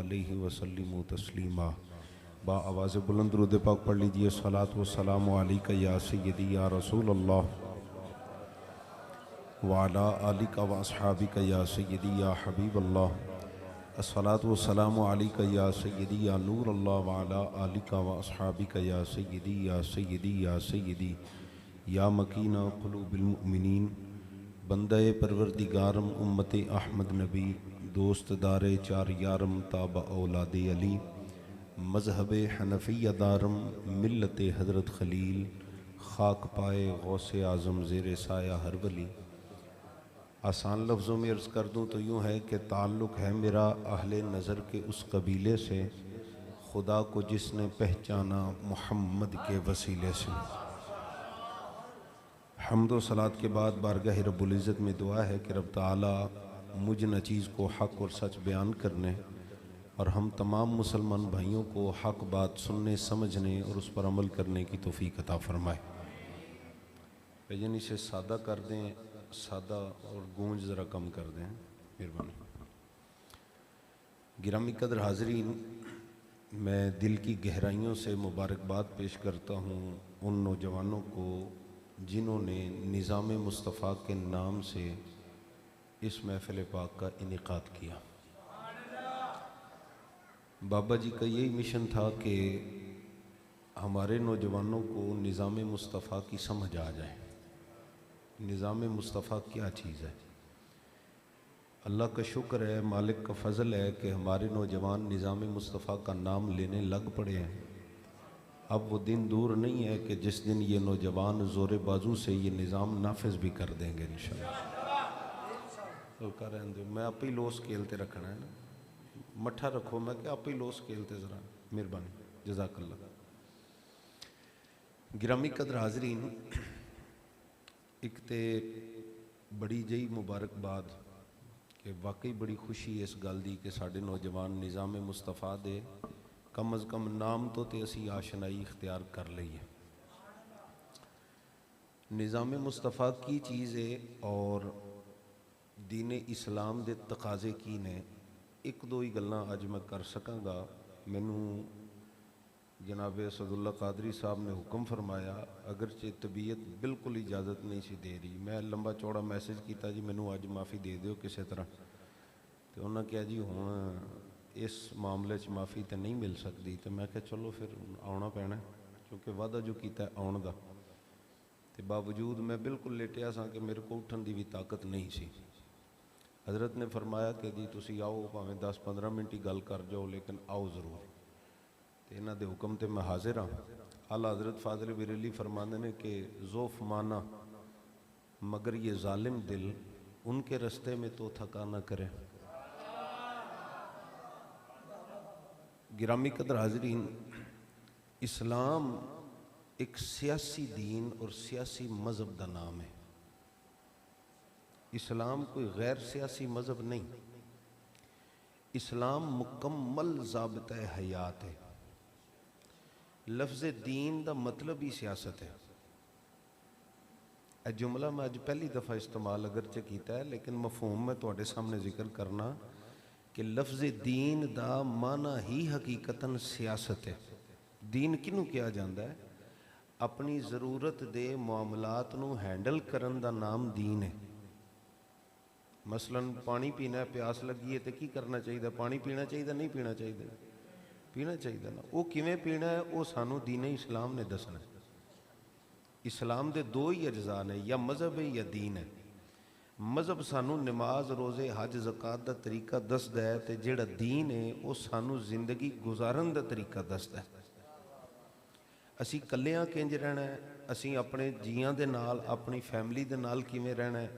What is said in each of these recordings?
अलैहि वसल्लिमु तस्लीमा। बा आवाज़ बुलंद दुरूद पाक पढ़ लीजिए। सलात व सलाम अलैका या सय्यदी या रसूल अल्लाह व अला आलिका व अस्हाबिका या सय्यदी या हबीब अल्लाह। अस्सलातु व सलामु अलैका या सय्यदी या नूर अल्लाह व अला आलिका व अस्हाबिका या सय्यदी या सय्यदी या सय्यदी या मकीना क़ुलूबिल मुमिनीन। बंदे परवरदिगारम उम्मते अहमद नबी दोस्त दारे चार यारम ताबा औलादे अली मज़हब हनफिया दारम मिल्लत हज़रत खलील खाक पाए गौसे आज़म ज़ेर साया हर वली। आसान लफ्ज़ों में अर्ज़ कर दूँ तो यूँ है कि ताल्लुक़ है मेरा अहले नज़र के उस कबीले से खुदा को जिसने पहचाना मोहम्मद के वसीले से। हम्द व सलात के बाद बारगाह रब्बुल इज़्ज़त में दुआ है कि रब ताला मुझ नचीज़ को हक़ और सच बयान करने और हम तमाम मुसलमान भाइयों को हक़ बात सुनने समझने और उस पर अमल करने की तौफ़ीक़ अता फ़रमाए। भजन इसे सादा कर दें, सादा और गूंज ज़रा कम कर दें, मेहरबानी। गिरामी कदर हाज़रीन, मैं दिल की गहराइयों से मुबारकबाद पेश करता हूँ उन नौजवानों को जिन्होंने निज़ाम मुस्तफ़ा के नाम से इस महफ़िल पाक का इनेकाद किया। बाबा जी का यही मिशन था कि हमारे नौजवानों को निज़ाम मुस्तफ़ा की समझ आ जाए। निज़ाम मुस्तफ़ा क्या चीज़ है? अल्लाह का शुक्र है, मालिक का फ़ज़ल है कि हमारे नौजवान निज़ाम मुस्तफ़ा का नाम लेने लग पड़े हैं। अब वो दिन दूर नहीं है कि जिस दिन ये नौजवान ज़ोर बाजू से ये निज़ाम नाफिज भी कर देंगे इंशाअल्लाह। तो कर रहे हैं, मैं आप ही लो स्केल ते रखना है ना, मट्ठा रखो, मैं क्या आप ही लो स्केल ते ज़रा, मेहरबानी, जज़ाकल्लाह। गिरामी कदर हाज़रीन, एक तो बड़ी जही मुबारकबाद कि वाकई बड़ी खुशी इस गल की कि साढ़े नौजवान निज़ाम मुस्तफ़ा दे कम अज़ कम नाम तो असी आशनाई इख्तियार कर लीए। निज़ाम मुस्तफ़ा की चीज़ है और दीन इस्लाम के तकाजे की ने। एक दो ही गल्लां अज मैं कर सकांगा। मैनू जनाब असदुल्ला कादरी साहब ने हुक्म फरमाया, अगरचे तबीयत बिल्कुल इजाज़त नहीं सी दे रही, मैं लंबा चौड़ा मैसेज किया जी मैनू अज माफ़ी दे दो किसी तरह, तो उन्होंने कहा जी हुण इस मामले च माफ़ी तो नहीं मिल सकती। तो मैं क्या चलो फिर आना पैना, क्योंकि वादा जो किया आने का, तो बावजूद मैं बिल्कुल लेटिया सा कि मेरे को उठन की भी ताकत नहीं सी। हज़रत ने फरमाया कि जी तुसी आओ, भावें 10-15 मिनट ही गल कर जाओ, लेकिन आओ ज़रूर। तो इन्हों के हुक्म तो मैं हाजिर हाँ। आला हज़रत फाज़िल बिरेली फरमाते ने कि ज़ोफ़ माना मगर ये जालिम दिल उनके रस्ते में तो थका न करे। गिरामी कदर हाज़रीन, इस्लाम एक सियासी दीन और सियासी मज़हब का नाम है। इस्लाम कोई गैर सियासी मज़हब नहीं। इस्लाम मुकम्मल ज़ाबिता हयात है। लफ्ज़ दीन का मतलब ही सियासत है। यह जुमला मैं अज पहली दफ़ा इस्तेमाल अगरचे किया है, लेकिन मफहूम मैं तुहाडे सामने जिक्र करना कि लफ्ज़ दीन का माना ही हकीकतन सियासत है। दीन किनू कहा जाता है? अपनी ज़रूरत के मामलात नू हैंडल करन दा नाम दीन है। मसलन पानी पीना, प्यास लगी है तो की करना चाहिए? पानी पीना चाहिए, नहीं पीना चाहिए? पीना चाहिए ना। वो किवें पीना है वो सानू दीन इस्लाम ने दसना। इस्लाम के दो ही अज्जा ने, या मज़हब है या दीन है। मज़हब सानू नमाज रोज़े हज ज़कात का तरीका दसदा है, तो जिहड़ा दीन है वो सानू जिंदगी गुजारन का तरीका दसदा है। असी कल्लियां किंज रहना है, असी अपने जियां दे नाल अपनी फैमिली दे नाल किवें रहना है,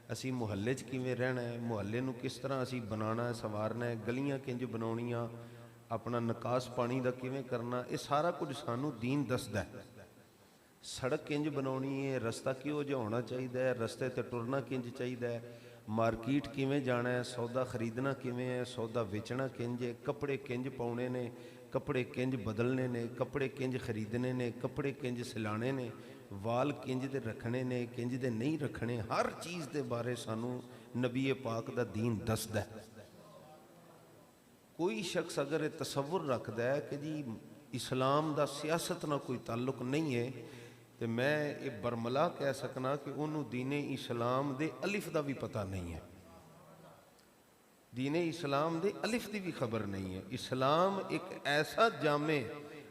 असी मुहल्ले च किवें रहना है, मुहल्ले नू किस तरह असी बनाना है संवारना है, गलियां किंज बनाउणियां, अपना निकास पानी का किवें करना, ये सारा कुछ सानू दीन दसदा है। सड़क किंज बनाउणी है, रस्ता किहो जिहा होना चाहिए, रस्ते ते टुरना किंज चाहिए, मार्केट किवें जाना है, सौदा खरीदना किवें है, सौदा बेचना किंज है, कपड़े किंज पाउणे ने, कपड़े किंज बदलने ने, कपड़े किंज खरीदने ने, कपड़े किंज सिलाने ने, वाल किंज दे रखने ने, किंज दे नहीं रखने, हर चीज़ के बारे सानू नबी पाक दा दीन दसदा है। कोई शख्स अगर ये तसव्वुर रखता है कि जी इस्लाम का सियासत ना कोई ताल्लुक नहीं है, तो मैं ये बरमला कह सकना कि उन्होंने दीने इस्लाम दे अलिफ का भी पता नहीं है, दीने इस्लाम दे अलिफ की भी खबर नहीं है। इस्लाम एक ऐसा जामे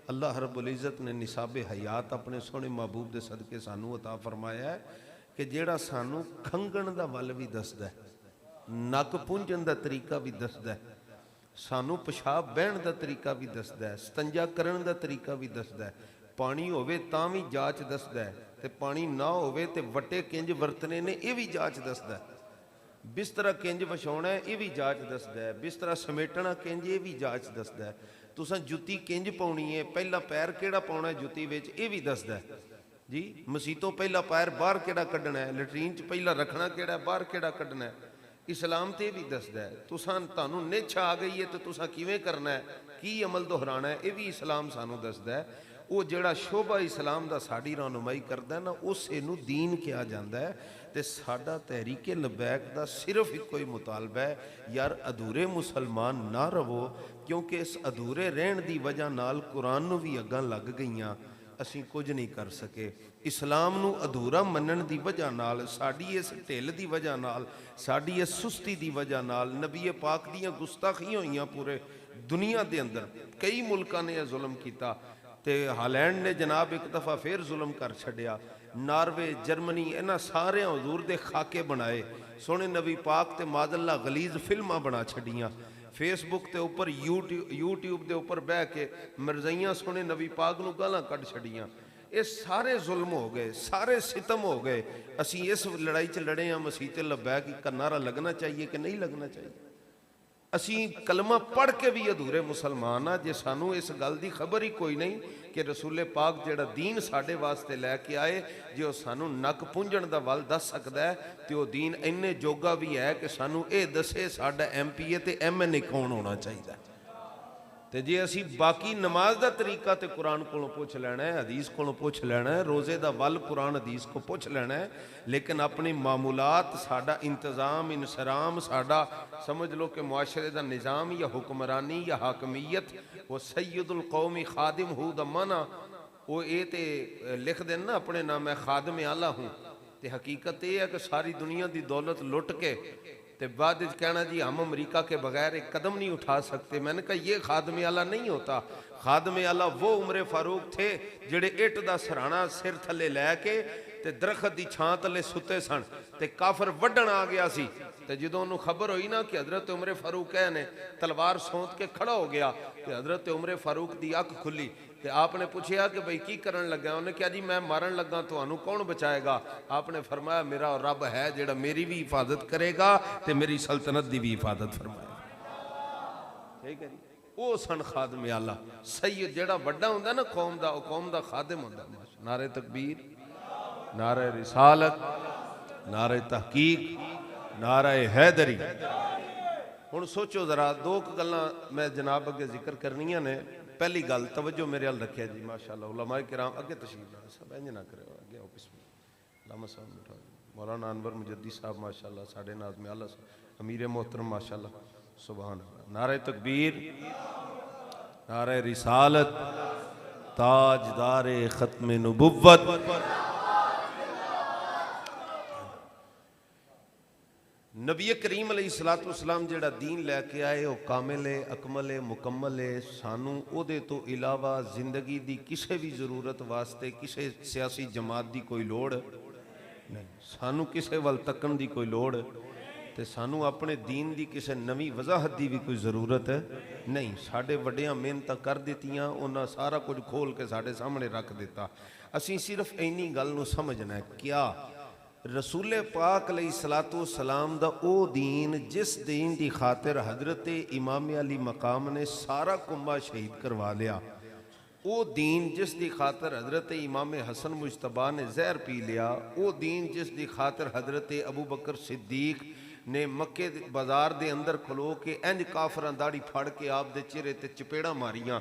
अल्लाह रब्बुल इज़्ज़त ने निसाबे हयात अपने सोहने महबूब के सदके सानू अता फरमाया है कि जेड़ा सानू खंगण का वल भी दसदा है, नक पुंजन का तरीका भी दसदा है, सानू पेशाब बहन का तरीका भी दसदा है, स्तंजा करन का तरीका भी दसदा है, पानी होवे तां भी जाच दसदा है, ते पानी ना होवे ते वटे किंज वरतने ने यह भी जाच दसदा है, बिस्तरा किंज विछाउणा है यह भी जाच दसदा है, बिस्तरा समेटना किंज ये भी जाच दसदा है, तुसां जुत्ती किंज पाउणी है, पहला पैर किहड़ा पाउणा है जुत्ती विच यह भी दसदा है जी, मसीतों पहला पैर बाहर किहड़ा कड्ढना है, लैट्रीन च पहला रखना किहड़ा बाहर किहड़ा कड्ढना है, इस्लाम तो यह भी दसदा है। तुसां तुहानूं निछ आ गई है तो तुसां किवें करना है, की अमल दोहराना है, यह भी इस्लाम सानूं दसदा है। वो जिहड़ा शोभा इस्लाम दा साडी रहनुमाई करदा है ना, उसे नूं दीन किया जांदा है। ते साडा तहरीके लबैक दा सिर्फ इक्को ही मुतालबा है, यार अधूरे मुसलमान ना रवो, क्योंकि इस अधूरे रहण दी वजह नाल कुरान नूं भी अग्गां लग गईयां, असीं कुछ नहीं कर सके। इस्लाम नूं अधूरा मनण दी वजह नाल, साडी इस ढिल दी वजह नाल, साडी इस सुस्ती दी वजह नाल नबी पाक दीयां गुस्ताखियां होईयां पूरे दुनिया दे अंदर। कई मुल्कां ने यह जुल्म कीता, ते हालैंड ने जनाब एक दफ़ा फिर जुल्म कर छड्या, नार्वे जर्मनी इन्हां सारे हजूर दे खाके बनाए, सोहणे नबी पाक ते मादल्ला गलीज फिल्मां बना छड्डियां, फेसबुक के उपर यूट्यूब के उपर बह के मिर्जाइयां सोहणे नबी पाक नूं गालां कढ छड्डियां। ये सारे जुल्म हो गए, सारे सितम हो गए। असीं इस लड़ाई च लड़े हैं, मसीह लबैक का नारा लगना चाहिए कि नहीं लगना चाहिए? असीं कलमा पढ़ के भी अधूरे मुसलमान आ जे सानू इस गल की खबर ही कोई नहीं कि रसूले पाक जिहड़ा दीन साडे वास्ते लैके आए, जे वह सानू नक पुंजण दा वल दस सकदा है, तो वह दीन इन्ने जोगा भी है कि सानू ये दसे साडा MPA ते MNA कौन होना चाहिए। तो जे असी बाकी नमाज का तरीका तो कुरान को पुछ लेना है, हदीस को पुछ लेना है, रोज़े का वल कुरान हदीस को पुछ लेना है, लेकिन अपनी मामूलात साडा इंतज़ाम इंसराम साडा समझ लो कि मुआशरे का निज़ाम या हुक्मरानी या हाकमियत, वो सैयदुल कौमी खादिम हूँ दा माना वो ये तो लिख देन ना अपने नाम, मैं खादम आला हूँ, तो हकीकत ये है कि सारी दुनिया की दौलत लुट के ते बाद कहना जी हम अमेरिका के बगैर एक कदम नहीं उठा सकते। मैंने कहा ये खादमे आला नहीं होता, खादमे आला वो उमरे फारूक थे जिहड़े इट दा सराणा सिर थले लैके ते दरखत की छां थले सुते सन, ते काफर वड्डण आ गया सी, ते जदों उन्होंने खबर हुई ना कि हजरत उमरे फारूक ने तलवार सौंत के खड़ा हो गया, तो हजरत उमरे फारूक की अख खुली, तो आपने पूछा कि भाई की करन लगा, उन्हें कहा जी मैं मारन लगा, तो कौन बचाएगा? आपने फरमाया मेरा रब है जिहड़ा मेरी भी हिफाजत करेगा ते मेरी सल्तनत की भी हिफाजत फरमाएगा। ठीक है जी, वो सन खादमे आला सैयद, जिहड़ा वड्डा हुंदा ना कौम दा, कौम दा खादिम हुंदा। नारे तकबीर, नारे रिसालत, नारे तहकीक, नारे हैदरी। हुण सोचो जरा, दो गल्लां मैं जनाब अगे जिक्र करनियां ने। पहली गल तवज्जो मेरे हाल रखिया जी, माशाअल्लाह उलमाए किराम अगे तशरीफ लाओ, सब इंज ना करो, अगे आओ, बिस्मिल्लाह। लामा साहब बैठा, मौलाना अनवर मुजद्दी साहब माशाअल्लाह, साढ़े नाज़िम आला अमीर मोहतरम माशाअल्लाह, सुभान अल्लाह। नारे तकबीर, नारे रिसालत, ताजदारे खत्म नबुव्वत। नबी करीम अलैहिस्सलाम जिहड़ा दीन लैके आए वो कामिल है, अकमल है, मुकम्मल है। सानू उहदे तो इलावा जिंदगी दी किसी भी जरूरत वास्ते किसी सियासी जमात की कोई लोड़ नहीं, सानू किसी वल तकन की कोई लोड़, तो सानू अपने दीन की किसी नवी वजाहत की भी कोई जरूरत नहीं। साडे वड्डियां मेहनत कर दित्तियां, उन्हां सारा कुछ खोल के साडे सामने रख दिता। असीं सिर्फ इन्नी गल नूं समझना है, क्या रसूले पाक अलैहिस्सलातु वस्सलाम दा ओ दीन जिस दीन की खातिर हजरत इमाम अली मकाम ने सारा कुंभा शहीद करवा लिया, वो दीन जिस दी खातिर हजरत इमाम हसन मुजतबा ने जहर पी लिया, वो दीन जिस दी खातिर हजरत अबू बकर सिद्दीक ने मक्के बाजार दे अंदर खलो के इंज काफरां दाड़ी फड़ के आप दे चेहरे ते चपेड़ा मारियां,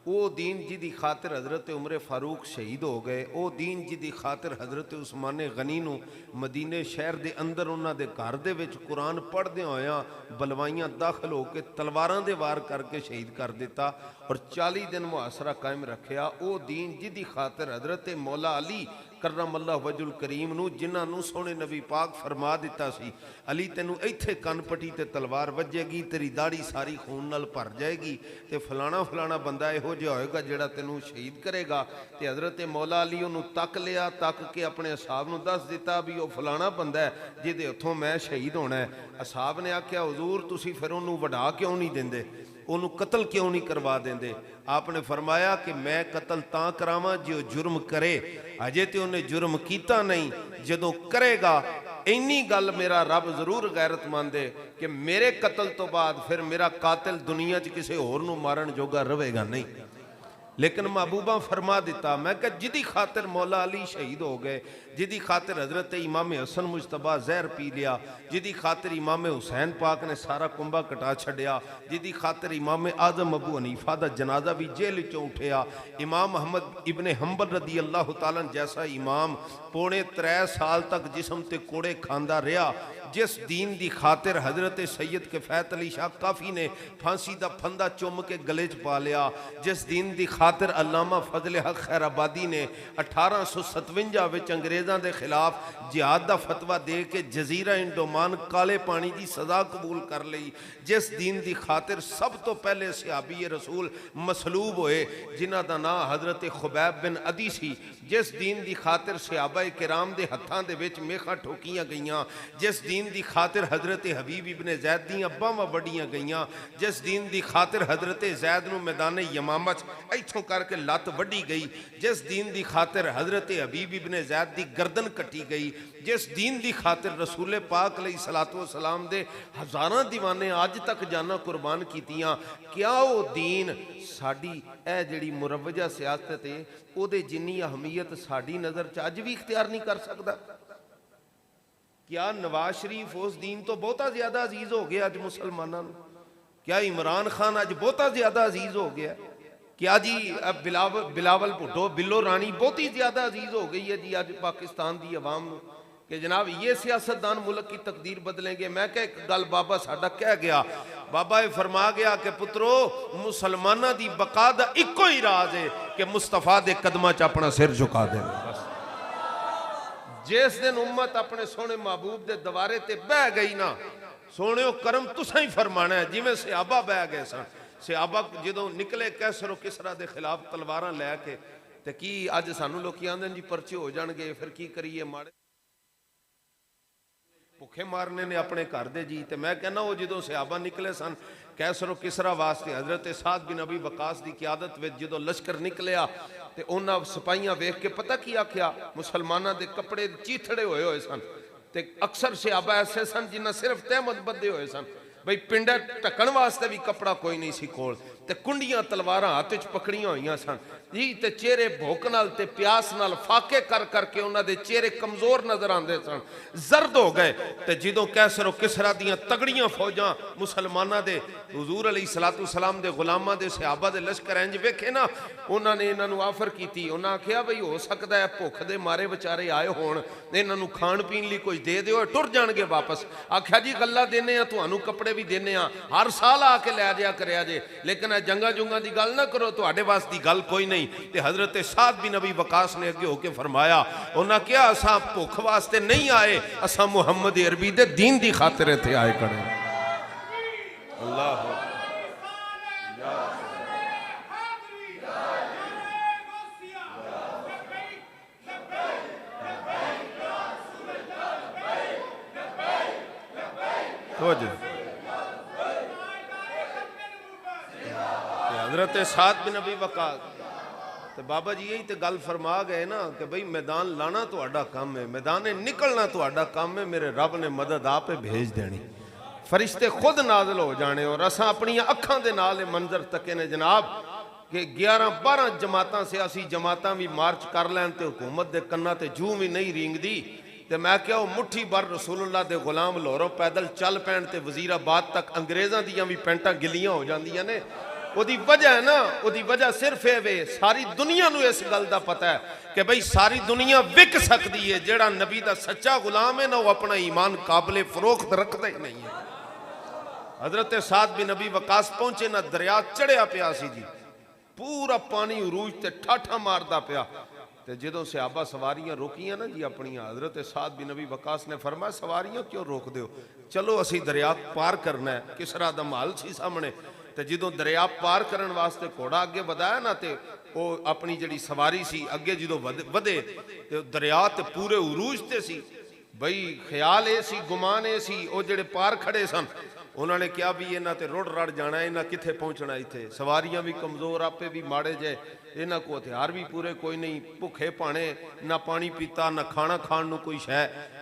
ਉਹ ਦੀਨ ਜਿਹਦੀ ਖਾਤਰ ਹਜ਼ਰਤ ਉਮਰ ਫਾਰੂਕ ਸ਼ਹੀਦ ਹੋ ਗਏ, ਉਹ ਦੀਨ ਜਿਹਦੀ ਖਾਤਰ ਹਜ਼ਰਤ ਉਸਮਾਨ ਗਨੀ ਨੂੰ ਮਦੀਨੇ ਸ਼ਹਿਰ ਦੇ ਅੰਦਰ ਉਹਨਾਂ ਦੇ ਘਰ ਦੇ ਵਿੱਚ ਕੁਰਾਨ ਪੜ੍ਹਦਿਆਂ ਹੋਇਆਂ ਬਲਵਾਈਆਂ ਦਾਖਲ ਹੋ ਕੇ ਤਲਵਾਰਾਂ ਦੇ ਵਾਰ ਕਰਕੇ ਸ਼ਹੀਦ ਕਰ ਦਿੱਤਾ ਔਰ 40 ਦਿਨ ਮੁਹਾਸਰਾ ਕਾਇਮ ਰੱਖਿਆ। ਉਹ ਦੀਨ ਜਿਹਦੀ ਖਾਤਰ ਹਜ਼ਰਤ ਮੌਲਾ ਅਲੀ करम अल्लाह वजुल करीम नू जिन्होंने सोने नबी पाक फरमा दिता सी, अली तेनू इत्थे कन पटी ते तलवार वजेगी, तेरी दाढ़ी सारी खून नाल भर जाएगी ते फलाना फलाना बंदा इहो जिहा होएगा जिहड़ा तेनू शहीद करेगा। ते हज़रत मौला अली उन्होंने तक लिया, तक के अपने असहाब नू दस दिता भी वह फलाना बंदा है जिहदे हत्थों मैं शहीद होना है। असहाब ने आख्या हुजूर तुसीं फिर उन्होंने वढा क्यों नहीं देंदे, उन्होंने कतल क्यों नहीं करवा देंदे? आपने फरमाया कि मैं कतल तां करावां जो जुर्म करे, अजे तो उन्हें जुर्म किया नहीं, जदों करेगा इन्नी गल मेरा रब जरूर गैरतमंद है कि मेरे कतल तो बाद फिर मेरा कातिल दुनिया च किसी होर नूं मारन जोगा रहेगा नहीं। लेकिन महबूबा फरमा दिता, मैं कहा जिदी खातिर मौला अली शहीद हो गए, जिदी खातिर हज़रत इमाम हसन मुश्तबा जहर पी लिया, जिदी खातिर इमाम हुसैन पाक ने सारा कुंभा कटा छड़िया, जिदी खातिर इमाम आजम अबू हनीफा का जनाजा भी जेल चों उठिया, इमाम अहमद इबन हंबल रदी अल्लाह तआला जैसा इमाम पौने 3 साल तक जिस्म ते कोड़े खांदा रहा, जिस दीन की खातिर हज़रत सैयद किफ़ायत अली शाह काफ़ी ने फांसी का फंदा चुम के गले च पा लिया, जिस दीन की खातिर अल्लामा फजल हक खैराबादी ने 1857 में अंग्रेज़ों के खिलाफ जिहाद का फतवा दे के जजीरा इंडोमान काले पानी की सज़ा कबूल कर ली, जिस दीन की खातिर सब तो पहले सहाबी रसूल मसलूब होए जिन्हों का नाम हज़रत खुबैब बिन अदी सी, जिस दीन की खातिर सहाबा किराम के हत्थों के विच मेखा ठोकियां गईयां, जिस दीन की खातिर हज़रत हबीब इबन जैद दियां बाहां वड्डियां गईयां, जिस दीन की खातिर हज़रत जैद नूं मैदान यमामा इत्थों करके लत्त वड्डी गई, जिस दीन की खातिर हज़रत हबीब इबन जैद की गर्दन कटी गई, जिस दीन की खातिर रसूल पाक अलैहिस्सलातु वस्सलाम दे हज़ारां दीवाने अज तक जाना कुर्बान कीतियां, क्या वो दीन साडी ए जिहड़ी मुरवजा सियासत है उहदे जिन्नी अहमियत साडी नज़र च अज भी इख्तियार नहीं कर सकता? क्या नवाज शरीफ उस दीन तो बहुता ज्यादा अजीज हो गया अज मुसलमानों को? क्या इमरान खान अज बहुता ज्यादा अजीज हो गया? क्या जी बिलावल भुट्टो बिल्लो रानी बहुत ही ज्यादा अजीज हो गई है जी अज पाकिस्तान की अवाम कि जनाब ये सियासतदान मुल्क की तकदीर बदलेंगे? मैं क्या एक गल बाबा साडा कह गया, बाबा ये फरमा गया कि पुत्रो मुसलमाना की बका दा इको ही राज है कि मुस्तफा दे कदमां च अपना सिर झुका दे। जिस दिन उम्मत अपने सोने महबूब के दवारे ते बह गई ना, सोने करम तुसा ही फरमाना है जिवें सहाबा बह गए सन। सहाबा जो निकले कैसर किसरा के खिलाफ तलवारां लैके, ते की अज सानू लोग आंदे जी परचे हो जाणगे, फिर की करिए, माड़े भुखे मारने ने अपने घर दे जी। तो मैं कहना वो जो सहाबा निकले सन कैसर किसरा वास्ते, हज़रत साद बिन अबी वकास की क्यादत में जो लश्कर निकलिया तो उन्होंने सिपाहियां वेख के पता की आख्या, मुसलमानों के कपड़े चीथड़े हुए हुए सन, तो अक्सर सहाबा ऐसे सन जिन्हें सिर्फ तहमत बधे हुए सन, बई पिंड ढकण वास्ते भी कपड़ा कोई नहीं सी कोल, ते कुंडियां तलवारां हाथ च पकड़ियां हुई सन जी, ते चेहरे भुख नाल ते प्यास नाल फाके कर करके उन्होंने चेहरे कमजोर नजर आते सन, जर्द हो गए। तो जो कैसर किसरा दियां तगड़ियां फौजां मुसलमानों के हुजूर अलैहिस्सलातु वस्सलाम दे गुलामां दे सहाबा दे लश्कर इंज वेखे ना, उन्होंने इन्होंने आफर की, उन्हें आख्या बई हो सकता है भुख दे मारे बेचारे आए होण, इन्होंने खाण पीण लई कुछ दे दिओ, टुर जाणगे वापस। आख्या जी गल्ला देने तुहानू कपड़े भी देने, हर साल आके लै जाया करिया जे, लेकिन जंगा जुंगा की गल ना करो, तुहाडे वास दी गल कोई नहीं। ते हज़रत साद बिन अबी वकास ने अगे होके फरमाया, उन्हें क्या असा भुख वास्ते नहीं आए, असा मुहम्मद अरबी दे दीन की खातिर इत्थे आए खड़े। अल्लाह हज़रत साद बिन अबी वकास तो बाबा जी यही तो गल फरमा गए ना कि भाई मैदान लाना तुहाडा काम है, मैदान निकलना तुहाडा काम है, मेरे रब ने मदद आप भेज देनी, फरिश्ते खुद नाजल हो जाने। और असा अपन अखां दे नाल मंजर तके ने जनाब कि 11-12 जमातां सियासी जमातां भी मार्च कर लैन ते हुकूमत दे कन्ना ते जू भी नहीं रींगदी। तो मैं क्या मुट्ठी भर रसूलुल्लाह दे गुलाम लाहौरों पैदल चल पैण ते वजीराबाद तक अंग्रेज़ां दियां भी पैंटां गिलियां हो जांदियां ने। ਉਹਦੀ ਵਜ੍ਹਾ ਹੈ ਨਾ, ਉਹਦੀ ਵਜ੍ਹਾ ਸਿਰਫ ਇਹ ਵੇ, ਸਾਰੀ ਦੁਨੀਆ ਨੂੰ ਇਸ ਗੱਲ ਦਾ ਪਤਾ ਹੈ ਕਿ ਬਈ ਸਾਰੀ ਦੁਨੀਆ ਵਿਕ ਸਕਦੀ ਹੈ, ਜਿਹੜਾ ਨਬੀ ਦਾ ਸੱਚਾ ਗੁਲਾਮ ਹੈ ਨਾ ਉਹ ਆਪਣਾ ਈਮਾਨ ਕਾਬਲੇ ਫਰੋਖਤ ਰੱਖਦਾ ਹੀ ਨਹੀਂ ਹੈ। हजरत साद बिन नबी वकास पहुंचे ना, दरिया चढ़िया पिया सी जी, पूरा पानी उरूज ते ठाठा मारदा पिया। ते जदों सहाबा सवारियां रोकियां ना जी अपनियां, हजरत साद बिन नबी वकास ने फरमाया सवारियां क्यों रोक दो, चलो असी दरिया पार करना है। किसरा दा महल सी सामने, ते जदों दरिया पार करन वास्ते घोड़ा अगे वधाया ना, ते वो अपनी जिहड़ी सवारी सी अगे जदों वधे ते दरिया ते पूरे उरूज ते सी। बई ख्याल ये सी, गुमान ये सी, वो जिहड़े पार खड़े सन उन्होंने कहा भी इन्हां ते रुड़ रड़ जाना, इन्हां कित्थे पहुंचना, इत्थे सवारियां भी कमजोर, आपे भी माड़े जे, इन्हां को हथियार भी पूरे कोई नहीं, भुखे भाणे, ना पानी पीता ना खाना खाण नूं कोई शै,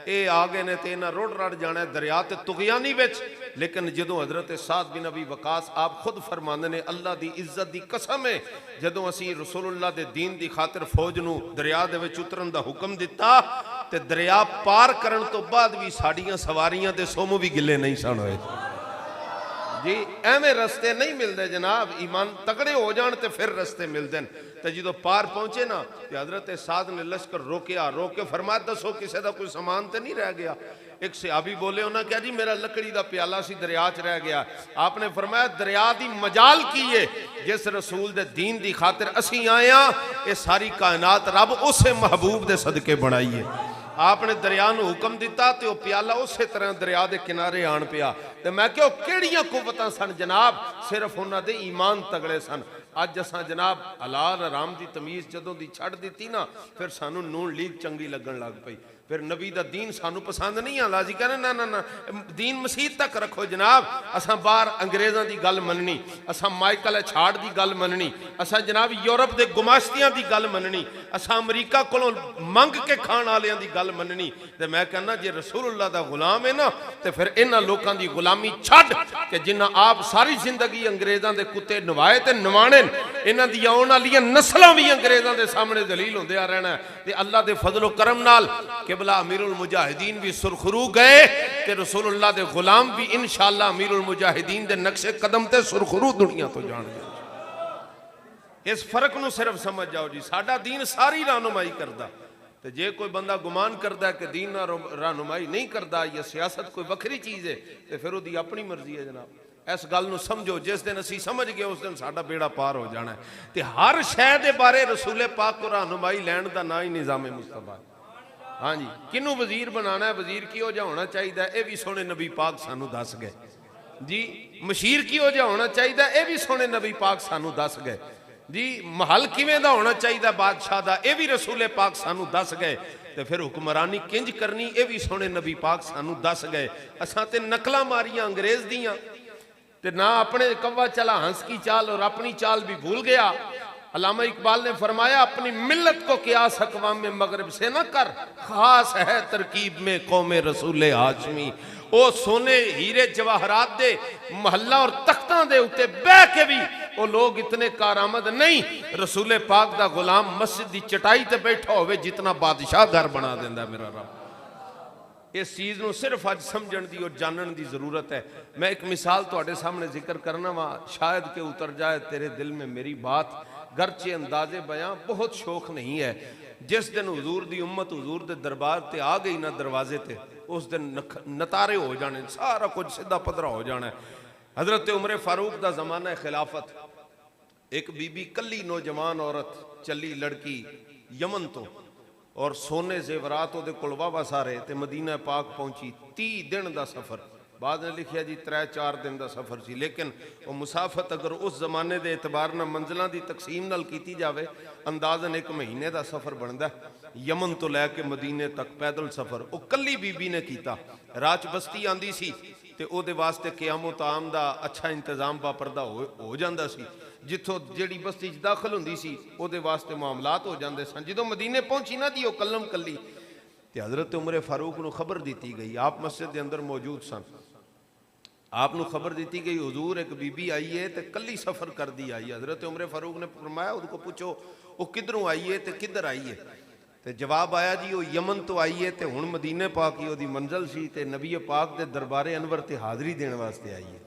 ये आ गए ने ते इन्हां रुड़ रड़ जाना दरिया ते तुगयानी विच। लेकिन जदों हजरत साद बिन नबी वकास आप खुद फरमांदे ने, अल्लाह दी इज्जत दी कसम है, जदों असीं रसूलुल्लाह दे दीन दी खातिर फौज नूं दरिया दे विच उतरन दा हुक्म दिता ते दरिया पार करन तो बाद भी साडियां सवारियां दे सोम भी गिले नहीं सन होए जी। एवें रस्ते नहीं मिलते जनाब, ईमान तगड़े हो जान ते फिर रस्ते मिलते हैं। तो जो पार पहुंचे ना, तो हजरत साद ने लश्कर रोकया, रोक के फरमाया दसो किसी का कोई समान तो नहीं रह गया। एक सहाबी बोले, उन्होंने कहा जी मेरा लकड़ी का प्याला सी दरिया च रह गया। आपने फरमाया दरिया की मजाल की है, जिस रसूल दे दीन की खातिर असी आए हैं, ये सारी कायनात रब उस महबूब के सदके बनाई है। आपने दरिया नूं हुक्म दिता तो प्याला उस तरह दरिया के किनारे आन पिया। तो मैं क्यों किहड़ियां कुव्वतां सन जनाब, सिर्फ उन्हां दे ईमान तगड़े सन। अज असां जनाब हलाल हराम की तमीज़ जदों दी छड्ड दित्ती ना, फिर सानू नून लीग चंगी लगन लग पई, फिर नबी दा दीन सानू पसंद नहीं आला। जी कहने ना ना ना दीन मसीह तक रखो जनाब, असां बाहर अंग्रेज़ां दी गल मननी, असां माइकल छाड़ दी गल मननी, असां जनाब यूरोप दे गुमाश्तियां दी गल मननी, असां अमरीका कोलों मंग के खाण वालियां दी गल मननी। ते मैं कहना जे रसूलुल्लाह दा गुलाम है ना, तो फिर इन्हां लोकां दी गुलामी छड्ड के जिन्हां आप सारी जिंदगी अंग्रेज़ां दे कुत्ते नवाए ते नवाणे, इन्हां दी आउण वालियां नस्लां भी अंग्रेज़ां दे सामने दलील हुंदियां रहना। ते अल्लाह दे फजलो करम नाल किबला अमीरुल मुजाहिदीन भी सुरखरू गए, ते रसूलुल्लाह दे गुलाम भी इंशाअल्लाह अमीरुल मुजाहिदीन दे नक्शे कदम ते सुरखरू दुनिया तो जाणगे। इस फर्क नूं सिर्फ समझ जाओ जी, साडा दीन सारी रहनुमाई करदा। ते जे कोई बंदा गुमान करदा है कि दीन ना रहनुमाई नहीं करदा या सियासत कोई वखरी चीज़ है, तो फिर उसकी अपनी मर्जी है जनाब। इस गल नूं समझो, जिस दिन असीं समझ गए उस दिन साडा बेड़ा पार हो जाना है। ते हर शै दे बारे रसूले पाक को रहनुमाई लैण दा ना ही निज़ामे मुस्तफा। हाँ जी, किनू वजीर बनाना है, वजीर किहो जिहा होना चाहिए, यह भी सोने नबी पाक सानू दस गए जी। मशीर किहो जिहा होना चाहिए, यह भी सोने नबी पाक सानू दस गए जी। महल किवें दा होना चाहिए बादशाह दा, यह भी रसूले पाक सानू दस गए। तो फिर हुक्मरानी किंज करनी, यह भी सोने नबी पाक सानू दस गए। असां ते नकलां मारियां अंग्रेज़ दियां, ते ना अपने कव्वा चला हंस की चाल और अपनी चाल भी भूल गया। अल्लामा इकबाल ने फरमाया, अपनी मिल्लत को कियास अक़वाम में मगरिब से न कर, खास है तरकीब में कौमे रसूले हाशमी। ओ सोने हीरे जवाहरात दे महल्ला और तख्तां दे उत्ते बह के भी वो लोग इतने कारामद नहीं, रसूले पाक दा गुलाम मस्जिद दी चटाई ते बैठा होवे जितना बादशाह घर बना देंदा मेरा रब। इस चीज़ को सिर्फ अज समझण दी और जानन दी जरूरत है। मैं एक मिसाल तुहाडे सामने जिक्र करना वा, शायद के उतर जाए तेरे दिल में मेरी बात, गर्चे अंदाजे बयां बहुत शौक नहीं है। जिस दिन हुजूर दी उम्मत हुजूर दे दरबार ते आ गई ना दरवाजे ते, उस दिन नतारे हो जाने, सारा कुछ सीधा पधरा हो जाना है। हजरत उमर फारूक दा जमाना है खिलाफत, एक बीबी कली नौजवान औरत चली लड़की यमन तो, और सोने जेवरात ਉਹਦੇ ਕੋਲ ਵਾਵਾ ਸਾਰੇ ਤੇ मदीना पाक पहुंची। 30 दिन का सफ़र, बाद ने लिखिया जी 3-4 दिन का सफ़र सी, लेकिन वो मुसाफत अगर उस जमाने के एतबार नाल मंजिलों की तकसीम नाल की जाए, अंदाजन 1 महीने का सफ़र बनता। यमन तो लैके मदीने तक पैदल सफ़र वो कली बीबी ने किया। रात बस्ती आंदी सी ते ਉਹਦੇ वास्ते क़यामो ताम का अच्छा इंतजाम वापरदा हो जाता सी। जिथों जिहड़ी बस्ती दाखिल हुंदी सी ਉਹਦੇ वास्ते मामलात हो जाते सन। जदों मदीने पहुंची ना जी वो कलम कली, तो हज़रत उमर फारूक को खबर दी गई, आप मस्जिद के अंदर मौजूद सन। आपको खबर दी गई हुजूर एक बीबी आई है तो कली सफ़र कर दी आई। हज़रत उमर फारूक ने फरमाया उसको पूछो वो किधरों आई है तो किधर आई है। तो जवाब आया जी वो यमन तो आई है तो हुण मदीने पाक ही वो मंजिल सी, ते नबी पाक के दरबारे अनवर ते हाज़री देने वास्ते आई है।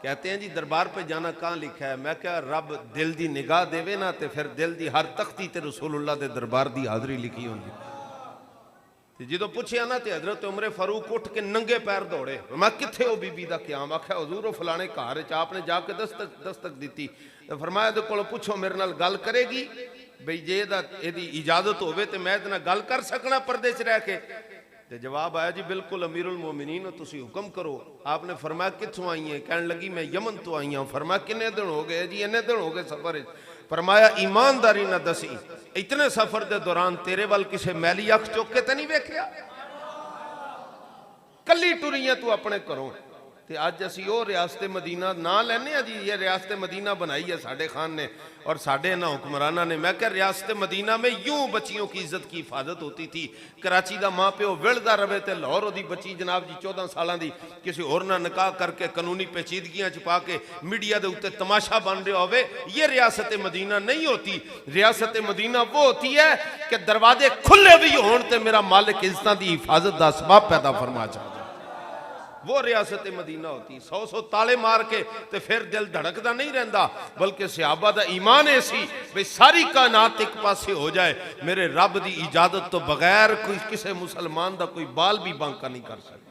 कहते हैं जी दरबार पे जाना कहाँ लिखा है? मैं क्या रब दिल दी निगाह देवे ना तो फिर दिल दी हर तख्ती ते रसूलुल्लाह दे दरबार दी हाज़री लिखी होंगी। जो पूछया ना तो हजरत उमर फारूक उठ के नंगे पैर दौड़े। मैं किथे हो बीबी का क्याम? आख्या हजूर फलाने घर च आपने जाके दस्तक दी तो फरमाया दे को पुछो मेरे नाल गल करेगी बई जे एदी इजाजत होवे तो मैं इहदे नाल गल कर सकना पर्दे च रह के? तो जवाब आया जी बिल्कुल अमीरुल मोमिनीन हो, तुसी हुक्म करो। आपने फरमाया कित्थों आई है? कहने लगी मैं यमन तो आई हूँ। फरमाया किन्ने दिन हो गए जी? इन्ने दिन हो गए सफर। फरमाया ईमानदारी ना दसी इतने सफर के दौरान तेरे वाल किसी मैली अख चुक के तो नहीं वेख्या? कली टुरी है तू अपने घरों। तो अज असी वो रियासत मदीना ना लैने जी, ये रियासत मदीना बनाई है साडे खान ने और साडे ना हुक्मराना ने। मैं क्या रियासत मदीना में यूं बच्चियों की इज्जत की हिफाजत होती थी। कराची का माँ प्यो विलदा रवे तो लाहौर ओदी बच्ची जनाब जी 14 साल की किसी होर ना निकाह करके कानूनी पेचीदगियां च पा के मीडिया के उत्ते तमाशा बन रहा हो, ये रियासत मदीना नहीं होती। रियासत मदीना वो होती है कि दरवाजे खुले भी होण ते मेरा मालिक इज्जत की हिफाजत का असबाब पैदा फरमा चाहे, वो रियासत मदीना होती। 100 ताले मार के तो फिर दिल धड़कता नहीं रहता, बल्कि सहाबा का ईमान ऐसी भाई सारी कायनात एक पासे हो जाए, मेरे रब की इजाजत तो बगैर कोई किसी मुसलमान का कोई बाल भी बांका नहीं कर सकता।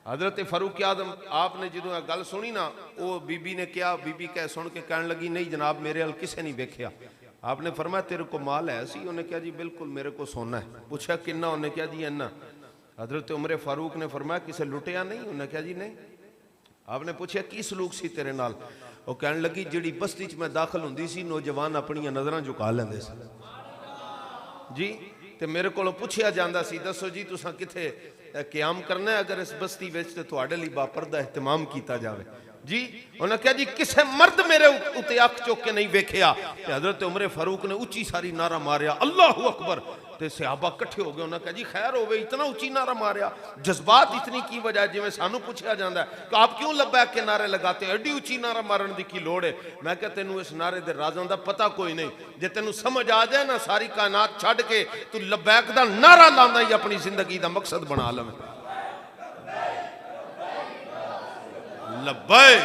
हजरत फारूक आजम आपने जो गल सुनी ना, वो बीबी ने क्या, बीबी कह सुन के कहने लगी नहीं जनाब मेरे अल किसी नहीं वेख्या। आपने फरमाया तेरे को माल है सी? उन्हें क्या जी बिल्कुल मेरे को सोना है। पूछा किन्ना? उन्हें क्या जी इन्ना। हजरत उमर फारूक ने फरमाया किसे लुटिया नहीं? उन्हें क्या जी नहीं। आपने पूछा की सलूक सी तेरे नाल? वो कहने लगी जिहड़ी बस्ती च मैं दाखिल हुंदी सी नौजवान अपनी नज़रां झुका लेंदे सी जी, ते मेरे को पूछया जांदा सी दसो जी तुसां किथे क्याम करना है? अगर इस बस्ती विच ते तुहाडे लई बापरदा एहतमाम कीता जावे जी। उन्हें क्या जी किसे मर्द मेरे उत्ते अख चुक के नहीं वेख्या। हजरत उमर फारूक ने उच्ची सारी नारा मारिया अल्लाहु अकबर, ते सहाबा कट्ठे हो गए। उन्हें कहा जी खैर होवे, इतना उच्ची नारा मारिया, जज्बात इतनी की वजह? जिवें सानू पूछा जाता है कि आप क्यों लब्बैक के नारे लगाते हैं, एडी उच्ची नारा मारन की लोड़ है? मैं क्या तेनू इस नारे दे राज़ां दा पता कोई नहीं? जे तेनू समझ आ जाए ना सारी कायनात छड्ड के तू लब्बैक दा नारा लाना ही अपनी जिंदगी का मकसद बना लवे। लब्बैक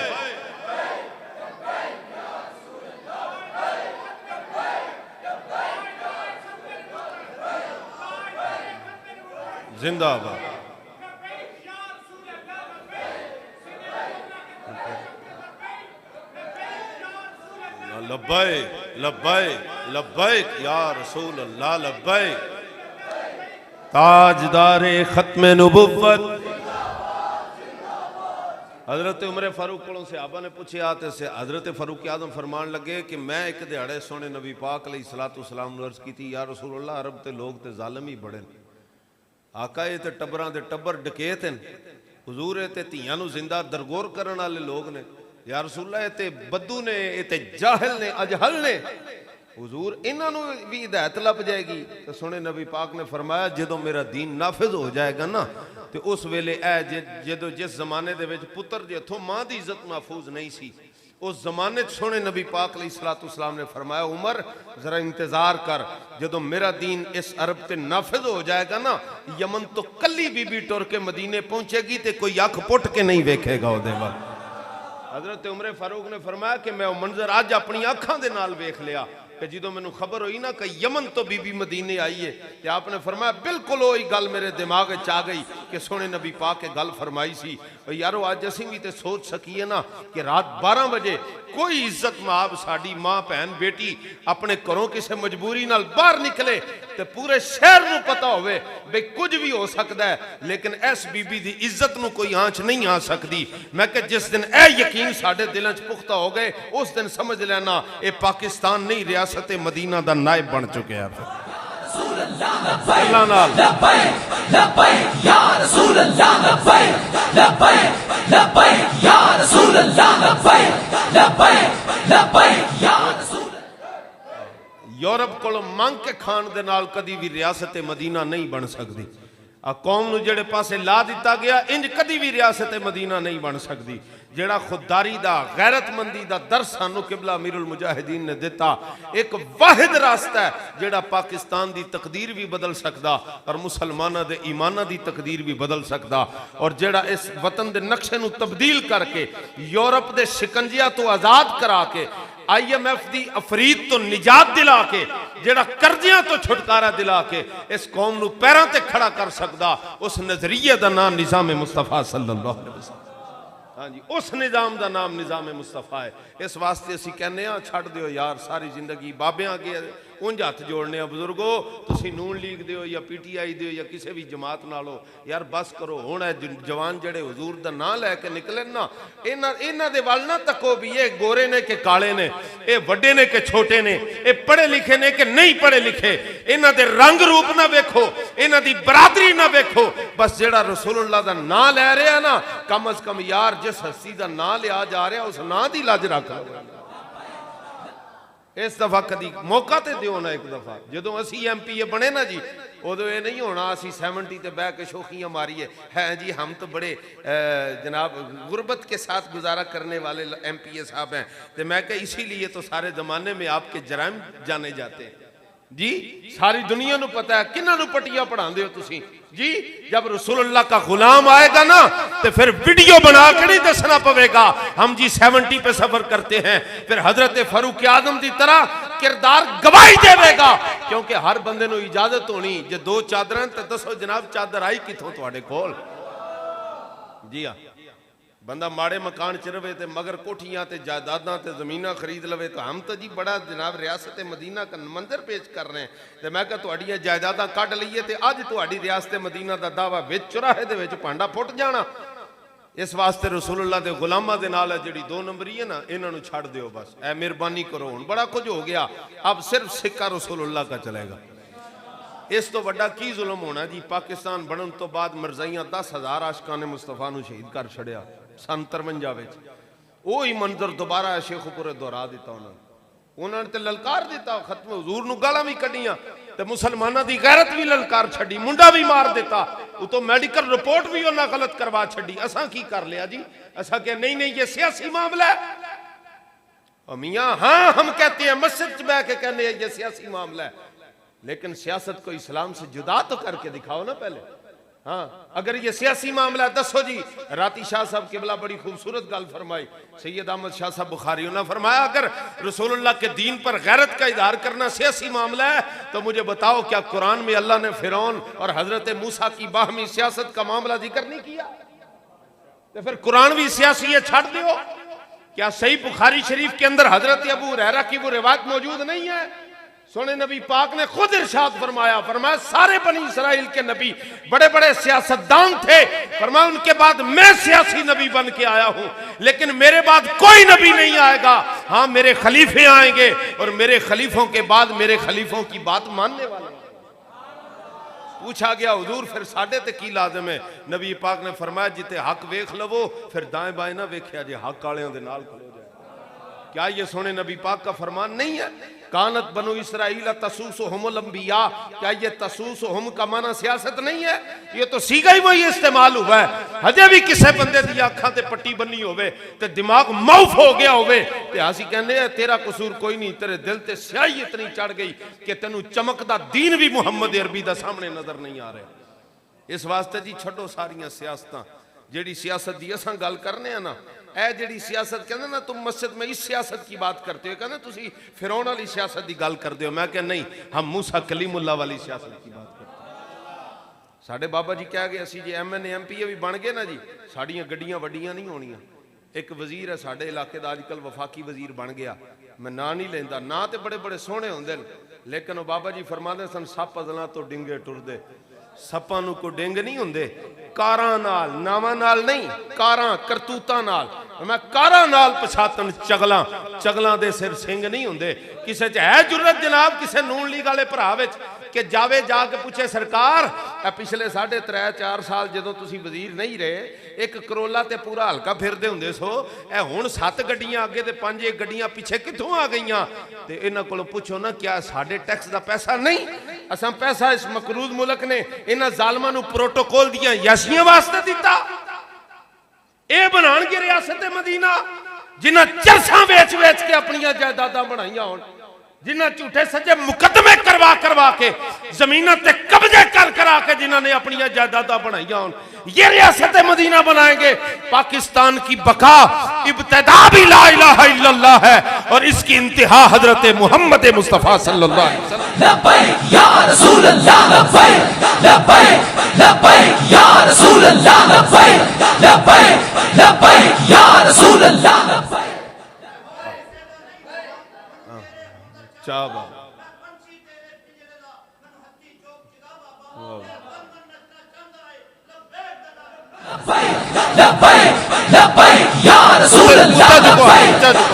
जिंदाबाद। लब्बैक लब्बैक लब्बैक या रसूल अल्लाह लब्बैक। ताजदारे खत्मे नबुव्वत हजरत उमर फारूक को सहाबा ने पूछा तो हजरत फारूक आजम फरमान लगे कि मैं एक दिहाड़े सोने नबी पाक अलैहिस्सलातु वस्सलाम नूं अर्ज़ की या रसूल अल्लाह अरब ते लोग ते जालिम ही बड़े ने। आका ये तो टब्बरां दे टब्बर डकैत हैं, हुजूर ये तो धियां नूं जिंदा दरगोर करने वाले लोग ने। या रसूलल्लाह ये तो बद्दू ने, ये तो जाहिल ने, अजहल ने, हुजूर इन्हां नूं भी हिदायत लभ जाएगी। तो सुने नबी पाक ने फरमाया जदों मेरा दीन नाफिज हो जाएगा ना तो उस वेले जो जिस जमाने दे विच पुत्र दे हथों मां की इज्जत महफूज नहीं सी, उस जमाने सोने नबी पाक अलैहिस्सलातु वस्सलाम ने फरमाया उमर जरा इंतजार कर, जदों मेरा दीन इस अरब ते नाफिज हो जाएगा ना, यमन तो कली बीबी टुर के मदीने पहुंचेगी तो कोई अख पुट के नहीं वेखेगा उहदे वल। हजरत उमर फारूक ने फरमाया कि मैं वह मंजर अज अपनी अखां दे नाल वेख लिया कि जो मैनू खबर हुई ना कि यमन तो बीबी मदीने आई है, तो आपने फरमाया बिल्कुल वही गल मेरे दिमाग च आ गई कि सोने नबी पाक के गल फरमाई सी यारो अज असीं भी तो सोच सकीए ना कि रात 12 बजे कोई इज्जत माब साड़ी मां भैन बेटी अपने घरों किसी मजबूरी नाल बाहर निकले तो पूरे शहर नूं पता होवे बई कुछ भी हो सकता है, लेकिन इस बीबी की इज्जत नूं कोई आंच नहीं आ सकती। मैं कि जिस दिन यह यकीन साडे दिलों च पुख्ता हो गए उस दिन समझ लेना ये पाकिस्तान नहीं रियासत मदीना का नायब बन चुके हैं। यूरोप को मंग के खाण दे नाल कदी भी रियासत मदीना नहीं बन सकती। आ कौम नूं जेड़े पासे ला दिता गया इंज कदी भी रियासत मदीना नहीं बन सकती। ਜਿਹੜਾ ਖੁਦਦਾਰੀ ਦਾ ਗੈਰਤਮੰਦੀ ਦਾ ਦਰਸ ਸਾਨੂੰ ਕਿਬਲਾ ਅਮੀਰੁਲ ਮੁਜਾਹਿਦੀਨ ਨੇ ਦਿੱਤਾ। ਇੱਕ ਵਾਹਿਦ ਰਾਸਤਾ ਹੈ ਜਿਹੜਾ ਪਾਕਿਸਤਾਨ ਦੀ ਤਕਦੀਰ ਵੀ ਬਦਲ ਸਕਦਾ ਔਰ ਮੁਸਲਮਾਨਾਂ ਦੇ ਈਮਾਨਾਂ ਦੀ ਤਕਦੀਰ ਵੀ ਬਦਲ ਸਕਦਾ, ਔਰ ਜਿਹੜਾ ਇਸ ਵਤਨ ਦੇ ਨਕਸ਼ੇ ਨੂੰ ਤਬਦੀਲ ਕਰਕੇ ਯੂਰਪ ਦੇ ਸ਼ਿਕੰਜਿਆਂ ਤੋਂ ਆਜ਼ਾਦ ਕਰਾ ਕੇ IMF ਦੀ ਅਫਰੀਦ ਤੋਂ ਨਿਜਾਤ ਦਿਲਾ ਕੇ ਜਿਹੜਾ ਕਰਜ਼ਿਆਂ ਤੋਂ ਛੁਟਕਾਰਾ ਦਿਲਾ ਕੇ ਇਸ ਕੌਮ ਨੂੰ ਪੈਰਾਂ ਤੇ ਖੜਾ ਕਰ ਸਕਦਾ, ਉਸ ਨਜ਼ਰੀਏ ਦਾ ਨਾਮ ਨਿਜ਼ਾਮ ਮੁਸਤਫਾ सल्लल्लाहु अलैहि वसल्लम। हाँ जी, उस निज़ाम का नाम निज़ाम मुस्तफा है। इस वास्ते असी कहने छड़ दियो यार सारी जिंदगी बाबे अगे उंज हथ जोड़ने बुजुर्गो, तुसी नून लीग दे या PTI दे या किसी भी जमात नालो यार बस करो। हुण जवान जड़े हुजूर दा नाम लैके निकले ना, इन्हां दे वल ना तको भी ये गोरे ने कि काले ने, ये वड्डे ने कि छोटे ने, ये पढ़े लिखे ने कि नहीं पढ़े लिखे, इन्हां दे रंग रूप ना वेखो, इन्हां दी बरादरी ना वेखो, बस जेड़ा रसूलुल्लाह दा नाम लै रहा ना, कम अज कम यार जिस हस्ती दा नाम लिया जा रहा उस नाम दी लज रख लो। इस दफा कदी मौका तो दिओ ना, एक दफा जो असी MPA बने ना जी, उदों ये नहीं होना असी 70 ते बह के शोखियां मारिए है जी हम तो बड़े जनाब गुर्बत के साथ गुजारा करने वाले MPA साहब हैं, तो मैं कह इसीलिए तो सारे जमाने में आपके जराइम जाने जाते हैं जी। सारी दुनिया को पता है किन्हां नूं पट्टियां पढ़ांदे हो तुसीं जी। जब रसूलुल्लाह का गुलाम आएगा ना तो फिर वीडियो बना के नहीं दसना पवेगा हम जी 70 पे सफर करते हैं, फिर हजरत फारूक आजम की तरह किरदार गवाही देगा, क्योंकि हर बंदे नूं इजाजत होनी जे 2 चादरां तो दसो जनाब चादर आई किथों तुहाडे कोल जी। हाँ, बंदा माड़े मकान च रवे तो मगर कोठियां ते जायदादां ते ज़मीनां खरीद लवे तो हम तो जी बड़ा जनाब रियासत मदीना का मंजर पेश कर रहे हैं, तो मैं कहा तुहाडियां जायदादां कढ लईए तो अज तुहाडी रियासत मदीना का दावा विच चौराहे दे विच भांडा फुट जाना। इस वास्ते रसूलुल्लाह दे गुलामां दे नाल जिहड़ी 2 नंबरी है ना, इन्हां नूं छड्ड दिओ बस, ऐ मेहरबानी करो। हुण बड़ा कुछ हो गया, अब सिर्फ सिक्का रसूलुल्लाह का चलेगा। इस तो वड्डा की जुल्म होना जी। पाकिस्तान बनने तो बाद मिर्जाइयां 10,000 आशिकां ने मुस्तफा नूं शहीद कर छड़िया सन 53 विच। वही मंजर दोबारा शेखुपुरे दोहरा दिता उन्होंने तो ललकार दिता, खत्म हजूर नूं गालां भी कढ़ियां ते मुसलमानां दी गैरत भी ललकार छड़ी, मुंडा भी मार दिता, उतो मेडिकल रिपोर्ट भी उन्हें गलत करवा छड़ी। असां की कर लिया जी, असां क्या नहीं नहीं ये सियासी मामला है। मियाँ हाँ हम कहते हैं, मस्जिद च बैठ के कहने ये सियासी मामला है, लेकिन सियासत को इस्लाम से जुदा तो करके दिखाओ ना पहले। हाँ, अगर ये सियासी मामला है दसो जी। राती शाह साहब किबला बड़ी खूबसूरत गल फरमाई, सैयद अहमद शाह साहब बुखारी ने फरमाया अगर रसूलुल्लाह के दीन पर गैरत का इजहार करना सियासी मामला है तो मुझे बताओ क्या कुरान में अल्लाह ने फिरौन और हजरत मूसा की बाहमी सियासत का मामला जिक्र नहीं किया? तो फिर कुरान भी सियासी है, छाड़ दो। क्या सही बुखारी शरीफ के अंदर हजरत अबू हुरैरा की वो रिवायत मौजूद नहीं है? सोने नबी पाक ने खुद इरशाद फरमाया, फरमाया सारे बनी इसराइल के नबी बड़े बड़े सियासतदान थे, फरमाया उनके बाद मैं सियासी नबी बन के आया हूं, लेकिन मेरे बाद कोई नबी नहीं आएगा। हाँ, मेरे खलीफे आएंगे और मेरे खलीफों के बाद मेरे खलीफों की बात मानने वाले। पूछा गया हुजूर फिर साडे ते की लाजम है? नबी पाक ने फरमाया जिते हक वेख लवो फिर दाएं बाएं ना वेख्या जे, हक वालियां दे नाल खलो जाए। क्या ये सोने नबी पाक का फरमान नहीं है? कानत बनु इसराइल तसूसुहुमुल अंबिया, क्या ये तसूसुहुम का माना सियासत नहीं है? ये तो सीगा ही वही इस्तेमाल हुआ है। हजे भी किसी बंदे दी अखां ते पट्टी बनी होवे ते दिमाग मौफ हो गया होवे ते असीं कहंदे तेरा कसूर कोई नहीं, तेरे दिल ते स्याही इतनी चढ़ गई कि तेनू चमकदा दीन भी मुहम्मद अरबी दा सामने नजर नहीं आ रहा। इस वास्ते जी छड्डो सारियां सियासतां, जेड़ी सियासत दी असां गल करने आ ना, ऐ जेड़ी सियासत कहते ना तुम मस्जिद में इस सियासत की बात करते हो, कहते तुसी फिरौन वाली सियासत की गल करते हो। मैं कह नहीं, हम मूसा कलीमुल्लाह वाली सियासत की बात करते हैं। साडे बाबा जी कह गए असी जी MNA MPA भी बन गए ना जी, साड़ियां गड्डियां वड्डियां नहीं होनियां। एक वजीर है साडे इलाके दा अजकल वफाकी वजीर बन गया, मैं ना नहीं लेंदा, ना तो बड़े बड़े सोहने होंदे लेकिन वो बाबा जी फरमाते सन सप अदलां तो डिंगे टुरदे, सप्पां नूं कोई डिंग नहीं हुंदे, कारां नाल नावां नाल नहीं, कारां करतूतां नाल। मैं कारां नाल पछातन चगलां, चगलां दे सिर सिंग नहीं हुंदे। किसे च है जुर्रत जनाब किसे नून लीग वाले भरा विच कि जावे जाके पूछे सरकार पिछले 3.5-4 साल जदों तुसीं वजीर नहीं रहे, एक करोला ते पूरा हल्का फिरदे हुंदे सो, ए हुण 7 गड्डियां अगे ते 5 गड्डियां पिछे कित्थों आ गईयां? ते इन्हां कोलों पुछो ना क्या साडे टैक्स दा पैसा नहीं? असां पैसा इस मकरूज मुल्क ने इन्हां जालमां नूं प्रोटोकॉल दियां याशियां वास्ते दिता। ਇਹ ਬਣਾਉਣਗੇ ਰਿਆਸਤ ਮਦੀਨਾ जिन्हें चरसा वेच वेच के अपन जायदादा बनाइया हो, जिन्हें झूठे सज्जे मुकदमे करवा करवा के जमीन ते कब्जे कर करा के जिन्होंने अपन जायदादा बनाइया हो, ये रियासत मदीना बनाएंगे। पाकिस्तान की बका इब्तिदा भी ला इलाहा इल्लल्लाह है और इसकी इंतहा हजरत मोहम्मद मुस्तफा सल्लल्लाहु अलैहि वसल्लम। लब्बैक या रसूल अल्लाह, लब्बैक लब्बैक लब्बैक या रसूल अल्लाह, लब्बैक लब्बैक लब्बैक या रसूल अल्लाह, लब्बैक। चाबा लब्बैक लब्बैक या रसूल अल्लाह, लब्बैक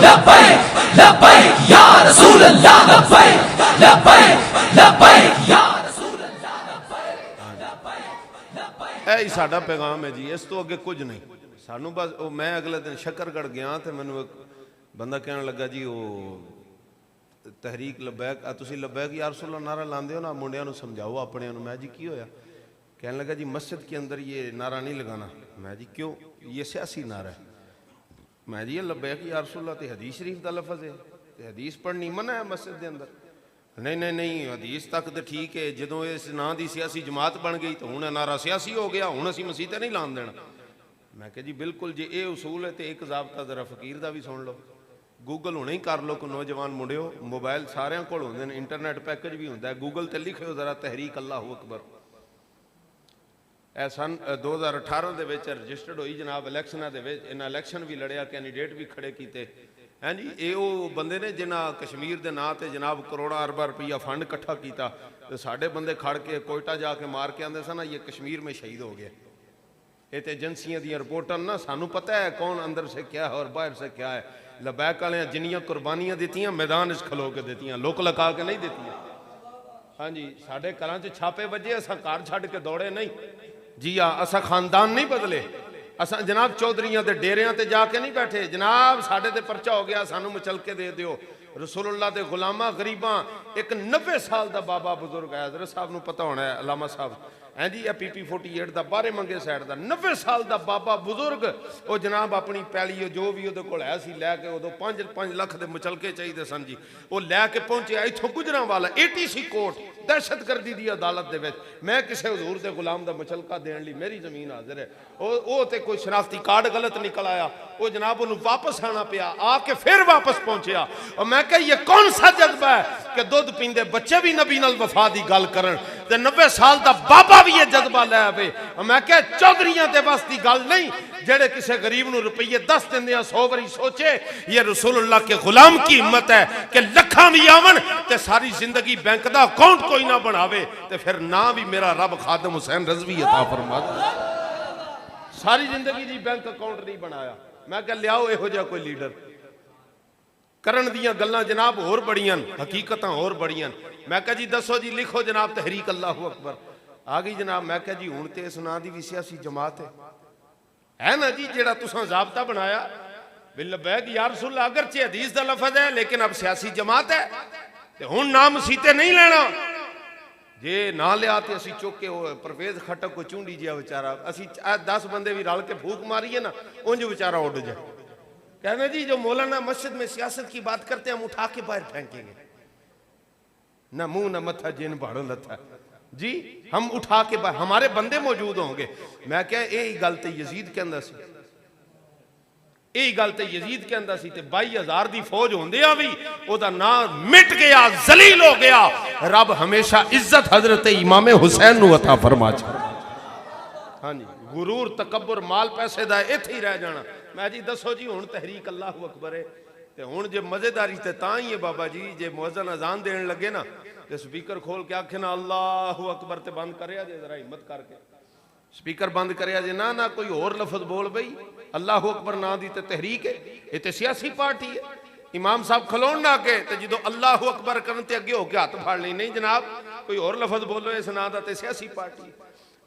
लब्बैक लब्बैक या रसूल अल्लाह, लब्बैक लब्बैक लब्बैक या रसूल अल्लाह, लब्बैक। यही साडा पैगाम है जी, इस तो अगे कुछ नहीं सानू। बस मैं अगले दिन शकरगढ़ गया तो मैनू एक बंदा कहने लगा जी वो तहरीक लबैक तुसीं लबैक या रसूल अल्लाह नारा लाते हो ना, मुंडिया समझाओ अपने। मैं जी की होया? कहने लगा जी मस्जिद के अंदर ये नारा नहीं लगाना। मैं जी क्यों? ये सियासी नारा है। मैं जी ये लबैक या रसूल अल्लाह तो हदीस शरीफ का लफज है, तो हदीस पढ़नी मना है मस्जिद के अंदर। नहीं नहीं नहीं हदीस तक तो ठीक है, जो इस नां की सियासी जमात बन गई तो हूँ नारा सियासी हो गया, हूँ असीं मसीह नहीं लान देना। मैं कहा जी बिल्कुल जी ये उसूल है तो एक ज़ाबता जरा फकीर का भी सुन लो, गूगल हुणे ही कर लो। को नौजवान मुंडियो मोबाइल सारे कोल होंदे ने, इंटरनेट पैकेज भी होंदा है, गूगल ते लिखियो जरा तहरीक अल्लाहू अकबर। ए सन 2018 दे विच रजिस्टर्ड हुई जनाब, इलैक्शनां दे विच इन्हां इलैक्शन भी लड़िया, कैंडीडेट भी खड़े कीते हैं जी। ये वो बंदे ने जिन्हां कश्मीर के नां ते जनाब करोड़ां अरबां रुपया फंड इकट्ठा किया, तो साडे बंदे खड़ के कोयटा जाके मार के आंदे सन ये कश्मीर में शहीद हो गया। ये तो एजेंसियां दी रिपोर्टां ना, सानू पता है कौन अंदर से क्या है और बाहर से क्या है। लबैक वाले जिन्नियां कुर्बानियां दित्तियां मैदान च खलो के दित्तियां, लोक लगा के नहीं दित्तियां। हाँ जी साडे घरां च छापे वजे, असां घर छड्ड के दौड़े नहीं जी। हाँ असां खानदान नहीं बदले, असां जनाब चौधरियां दे डेरियां ते जाके नहीं बैठे जनाब। साडे ते पर्चा हो गया सानू मचल के दे दिओ। रसूलुल्लाह दे गुलामां गरीबां, एक 90 साल दा बाबा बुजुर्ग है, हज़रत साहब नू पता होना है, अलामा साहब है जी, PP 48 का बारे मंगे साइड का 90 साल का बाबा बुजुर्ग, वो जनाब अपनी पैली जो भी वो कोल है सी लैके, उदों 5 लाख के मुचलके चाहिए सन जी, वो लैके पहुंचे इतों गुजरांवाला ATC कोर्ट दहशतगर्दी की अदालत के। मैं किसी हजूर के गुलाम का मुचलका देने लिए मेरी जमीन हाजिर है। वो तो कोई शनाख्ती कार्ड गलत निकल आया, वो जनाब उन्होंने वापस आना पिया, आके फिर वापस पहुंचया। और मैं कह ये कौन सा जज्बा है कि दुध पींदे बच्चे भी नबी नाल वफा की गल करन, ते 90 साल का बाबा भी ये जज्बा लै आवे। मैं क्या चौधरियां दे बस की गल नहीं, जेड़े किसी गरीब नूं रुपये 10 देंदे 100 बारी सोचे ये रसूलुल्लाह के गुलाम की हिम्मत है कि लखां भी आवन ते सारी जिंदगी बैंक का अकाउंट कोई ना बनावे, ते फिर ना भी मेरा रब खादम हुसैन रज़वी अता फरमा दे। सारी जिंदगी जी बैंक अकाउंट नहीं बनाया। मैं क्या लियाओ इहो जिहा कोई लीडर, करन दियां गल्लां जनाब होर बड़ियां, हकीकतां होर बड़ियां। मैं क्या जी दसो जी लिखो जनाब तहरीक अल्लाहू अकबर आ गई जनाब। मैं क्या जी हुण ते इस नां दी भी सियासी जमात है ना जी, जेड़ा तुसां ज़ाबता बनाया बिलबैक या रसूल अगरचे हदीस दा लफज है, लेकिन अब सियासी जमात है ते हुण नाम सीते नहीं लेना। जे ना लिया तो असी चुक के परवेज खटक को चूंडी जिहा बेचारा, असी 10 बंदे भी रल के फूक मारिए ना उंज बेचारा उड़ जाए। कहना जी जो मौलाना मस्जिद में सियासत की बात करते हैं हम उठा के बाहर फेंकेंगे, ना मुंह ना मत्था जिन भाड़ो लथा जी, हम उठा के बाहर, हमारे बंदे मौजूद होंगे। मैं क्या यही गल तो यजीद कहंदा सी, यही गल तो यजीद कहंदा सी, ते 22,000 की फौज होंदिया भी ओदा नाम मिट गया, जलील हो गया। रब हमेशा इज्जत हजरत इमाम हुसैन नू अता फरमा। हाँ जी गुरूर तकबर माल पैसे का इत्थे ही रह जाना। मैं जी दसो जी हुण तहरीक अल्लाहू अकबर है, ते हुण जे मजेदारी ते तां ही है बाबा जी, जे मुअज्जिन अजान देन लगे ना ते स्पीकर खोल के आखे ना अल्लाहू अकबर ते बंद करे जे, जरा हिम्मत करके स्पीकर बंद करे जे, ना ना कोई होर लफज बोल बई, अल्लाहू अकबर ना दी ते तहरीक है, ये ते सियासी पार्टी है। इमाम साहब खलोन ना के ते जो अल्लाहू अकबर करन ते अगे होके हाथ फाड़ ली, नहीं जनाब कोई होर लफज बोलो इस ना दा ते सियासी पार्टी।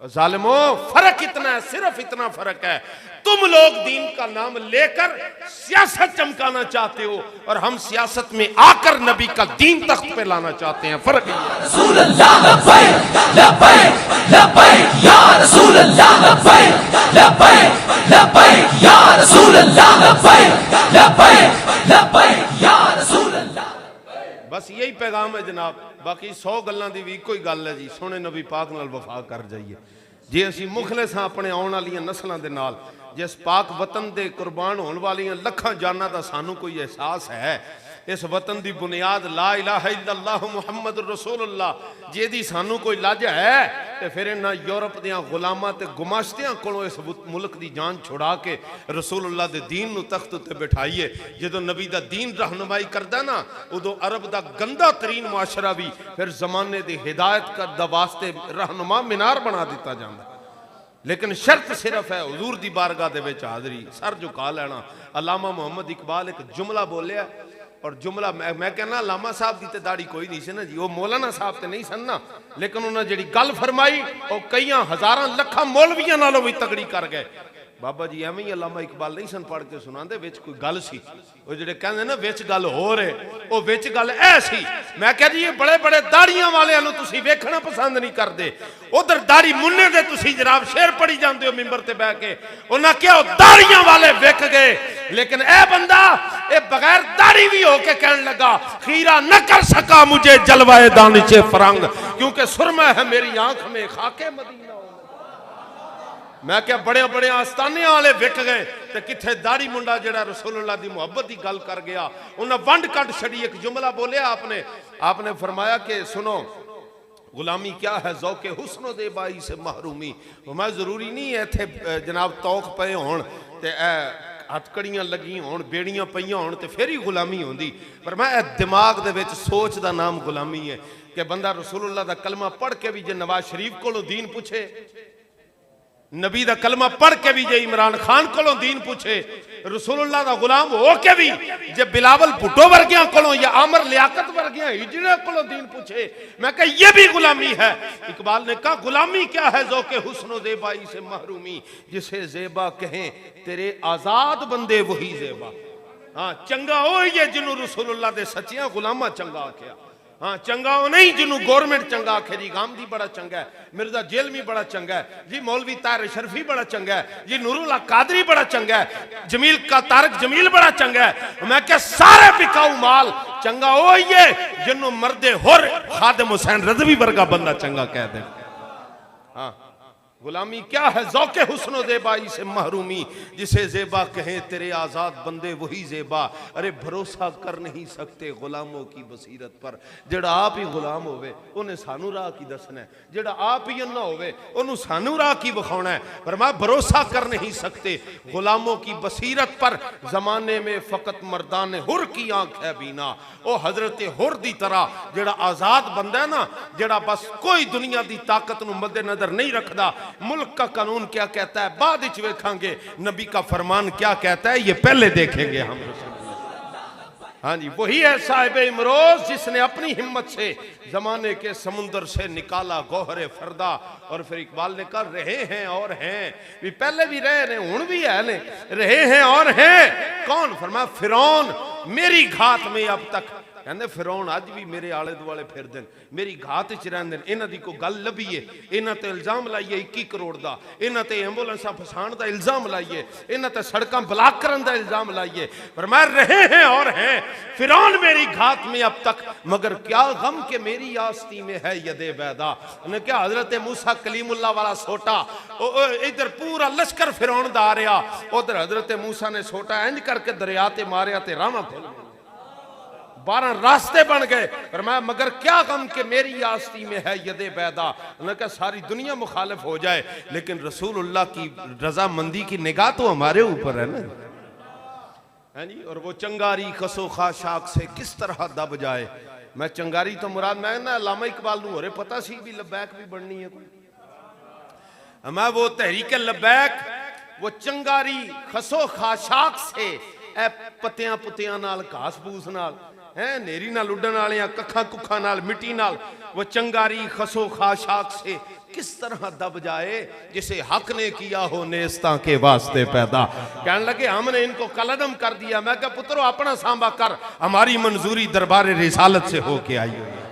जालिमों, फर्क इतना है, सिर्फ इतना फर्क है, तुम लोग दीन का नाम लेकर सियासत चमकाना चाहते हो और हम सियासत में आकर नबी का दीन तख्त पे लाना चाहते हैं। फर्क ये है। रसूल अल्लाह लब्बैक लब्बैक लब्बैक या रसूल अल्लाह लब्बैक लब्बैक लब्बैक या रसूल अल्लाह लब्बैक लब्बैक लब्बैक या रसूल अल्लाह। बस यही पैगाम है जनाब। बाकी 100 गल्लां दी भी इको ही गल है जी, सोने नबी पाक नाल वफा कर जाइए। जे असी मुखलिस हाँ अपने आने वाली नस्लों के नाल, जिस पाक वतन के कुर्बान होने वाली लखां जाना का सानू कोई एहसास है, इस वतन की बुनियाद ला इलाहा इल्लल्लाह मुहम्मद रसूलुल्लाह जेदी सानू कोई लज है, तो फिर इन्हां यूरोप दियां गुलामां ते गुमाश्तियां कोलों इस मुल्क की जान छुड़ा के रसूलुल्लाह दे दीन नू तख्त उत्ते बिठाइए। जदों नबी दा दीन रहनुमाई करदा ना, उदों अरब दा गंदा तरीन मुआशरा भी फिर जमाने दी हिदायत कर दा वास्ते रहनुमा मीनार बना दिता जांदा। लेकिन शर्त सिर्फ है हुजूर दी बारगाह दे विच हाज़री, सर झुका लेना। अल्लामा मोहम्मद इकबाल एक जुमला बोलिया, और जुमला मैं कहना लामा साहब की तो दाढ़ी कोई नहीं सी ना जी, वो मौलाना साहब तो नहीं सन ना, लेकिन उन्होंने जी गल फरमाई वो कई हजारां लखां मौलवियां नालों भी तगड़ी कर गए। बाबा जी एवं ही अल्लामा इकबाल नहीं सन पढ़ के सुनाते, विच कोई गल सी, वो जिहड़े कहंदे ना विच गल हो रहे, वो विच गल ऐ सी। मैं कह जी ये बड़े बड़े दाड़ियां वाले तुसीं वेखना पसंद नहीं करते, उधर दाढ़ी मुन्ने दे तुसीं जनाब शेर पढ़ी जाते हो मिंबर ते बैठ के। उन्हें क्या दाड़ियां वाले विक गए, लेकिन ए बंदा ए बगैर दाढ़ी भी होके कहने लगा खीरा न कर सका मुझे जलवाए दानिशे फरंग, क्योंकि सुरमा है मेरी आंख में खाके मदीना। मैं क्या बड़े बड़े आस्ताने वाले विक गए, तो किथे दाढ़ी मुंडा जड़ा रसूलुल्लाह दी मुहब्बत की गल कर गया। उन्हें वंड कट छड़ी, एक जुमला बोलिया आपने फरमाया कि सुनो गुलामी क्या है ज़ौके हुस्नो दे बाई से महरूमी। मैं जरूरी नहीं है इत्थे जनाब तौक पे होण ते हथकड़ियां लगी होण, बेड़ियां पईयां होण ते फिर ही गुलामी होंदी, पर मैं दिमाग दे विच सोच दा नाम गुलामी है कि बंदा रसूलुल्लाह दा कलमा पढ़ के भी जे नवाज शरीफ कोलों दीन पूछे, नबी दा कलमा पढ़ के भी जे इमरान खान कोलों दीन पूछे, रसूलुल्लाह दा गुलाम हो के भी जे बिलावल भुट्टो वर्गियां कोलों या आमर लियाकत वर्गियां हिजड़े कोलों दीन पूछे, मैं कहा ये भी गुलामी है। इकबाल ने कहा गुलामी क्या है ज़ौके हुस्नो ज़ेबाई से महरूमी, जिसे ज़ेबा कहें तेरे आजाद बंदे वही ज़ेबा। हाँ चंगा वो ही है जिन्हों रसूलुल्लाह दे सच्चियां गुलामा चंगा आख्या। हाँ चंगा वो नहीं जिन्हों गौरमेंट चंगा आखे जी, गामदी बड़ा चंगा है, मिर्जा जेलमी बड़ा चंगा है जी, मौलवी तार शरफी बड़ा चंगा है जी, नूरुल्लाह कादरी बड़ा चंगा है, जमील का तारक जमील बड़ा चंगा है। मैं क्या सारे बिकाऊ माल चंगा वो ही है जिन्हों मर्दे होर खादिम हुसैन रज़वी वर्गा बंदा चंगा कह दे। हाँ गुलामी क्या है ज़ौके हुस्नो ज़ेबाई से महरूमी, जिसे ज़ेबा कहें तेरे आज़ाद बंदे वही ज़ेबा। अरे भरोसा कर नहीं सकते गुलामों की बसीरत पर, जेड़ा आप ही गुलाम होवे उन्हें सानू राह की दसना है, जेड़ा आप ही अन्ना होवे उन्हें सानू राह की विखाना है। पर मैं भरोसा कर नहीं सकते गुलामों की बसीरत पर, ज़माने में फ़कत मर्दान हुर की आँख है बीना। ओ हज़रत हुर दी तरह जेड़ा आज़ाद बंदा है ना, जेड़ा बस कोई दुनिया की ताकत नूं मद्देनज़र नहीं रखदा, मुल्क का कानून क्या कहता है बाद विच वेखांगे, नबी का फरमान क्या कहता है ये पहले देखेंगे हम। हाँ जी वही है साहिब इमरोज जिसने अपनी हिम्मत से जमाने के समुंदर से निकाला गौहरे फरदा। और फिर इकबाल ने कहा रहे हैं और हैं, भी पहले भी रहे ने हुण भी है ने, रहे हैं और हैं। कौन? फरमाया फिरौन मेरी घात में अब तक, कहते फिरौन अज भी मेरे आले दुआले फिरदे, मेरी घात च रहिंदे, इन्हां दी कोई गल लभीए, इन्हां ते इल्जाम लाइए 21 करोड़ दा, इन्हां ते एंबुलेंसां फसाण दा इल्जाम लाइए, इन्हां ते सड़कां ब्लॉक करन दा इल्जाम लाइए। पर मैं रहे हैं और हैं फिरौन मेरी घात में अब तक, मगर क्या गम के मेरी आस्ती में है यदे बैदा। उन्हें क्या हजरत मूसा कलीमुल्लाह वाला सोटा, इधर पूरा लश्कर फिरौन दा आ रहा, उधर हजरत मूसा ने सोटा इंज करके दरिया ते मारिया ते रावां खोल 12 रास्ते बन गए। पर मैं मगर क्या गम के मेरी आस्ती में है यदे बैदा। उन्होंने कहा सारी दुनिया मुखालिफ हो जाए लेकिन रसूलुल्लाह की रजामंदी की निगाह तो हमारे ऊपर है ना, है जी। और वो चंगारी खसो खाशाक से किस तरह दब जाए। मैं चंगारी तो मुराद मैं ना अल्लामा इकबाल नूं होरे पता सी भी लब्बैक भी बननी है कोई, मैं वो तहरीक लब्बैक वो चंगारी खसो खाशाक से ए पत्तियां पुत्तियां नाल घास फूस नाल है नेरी नाल उड़न वालियां कखा कुखा नाल मिट्टी नाल वो चंगारी खसो खाशाक से किस तरह दब जाए जिसे हक ने किया हो नेस्ता के वास्ते पैदा। कहने लगे हमने इनको कलदम कर दिया। मैं क्या पुत्रो अपना सांबा कर, हमारी मंजूरी दरबार रिसालत से होके आई हुई है।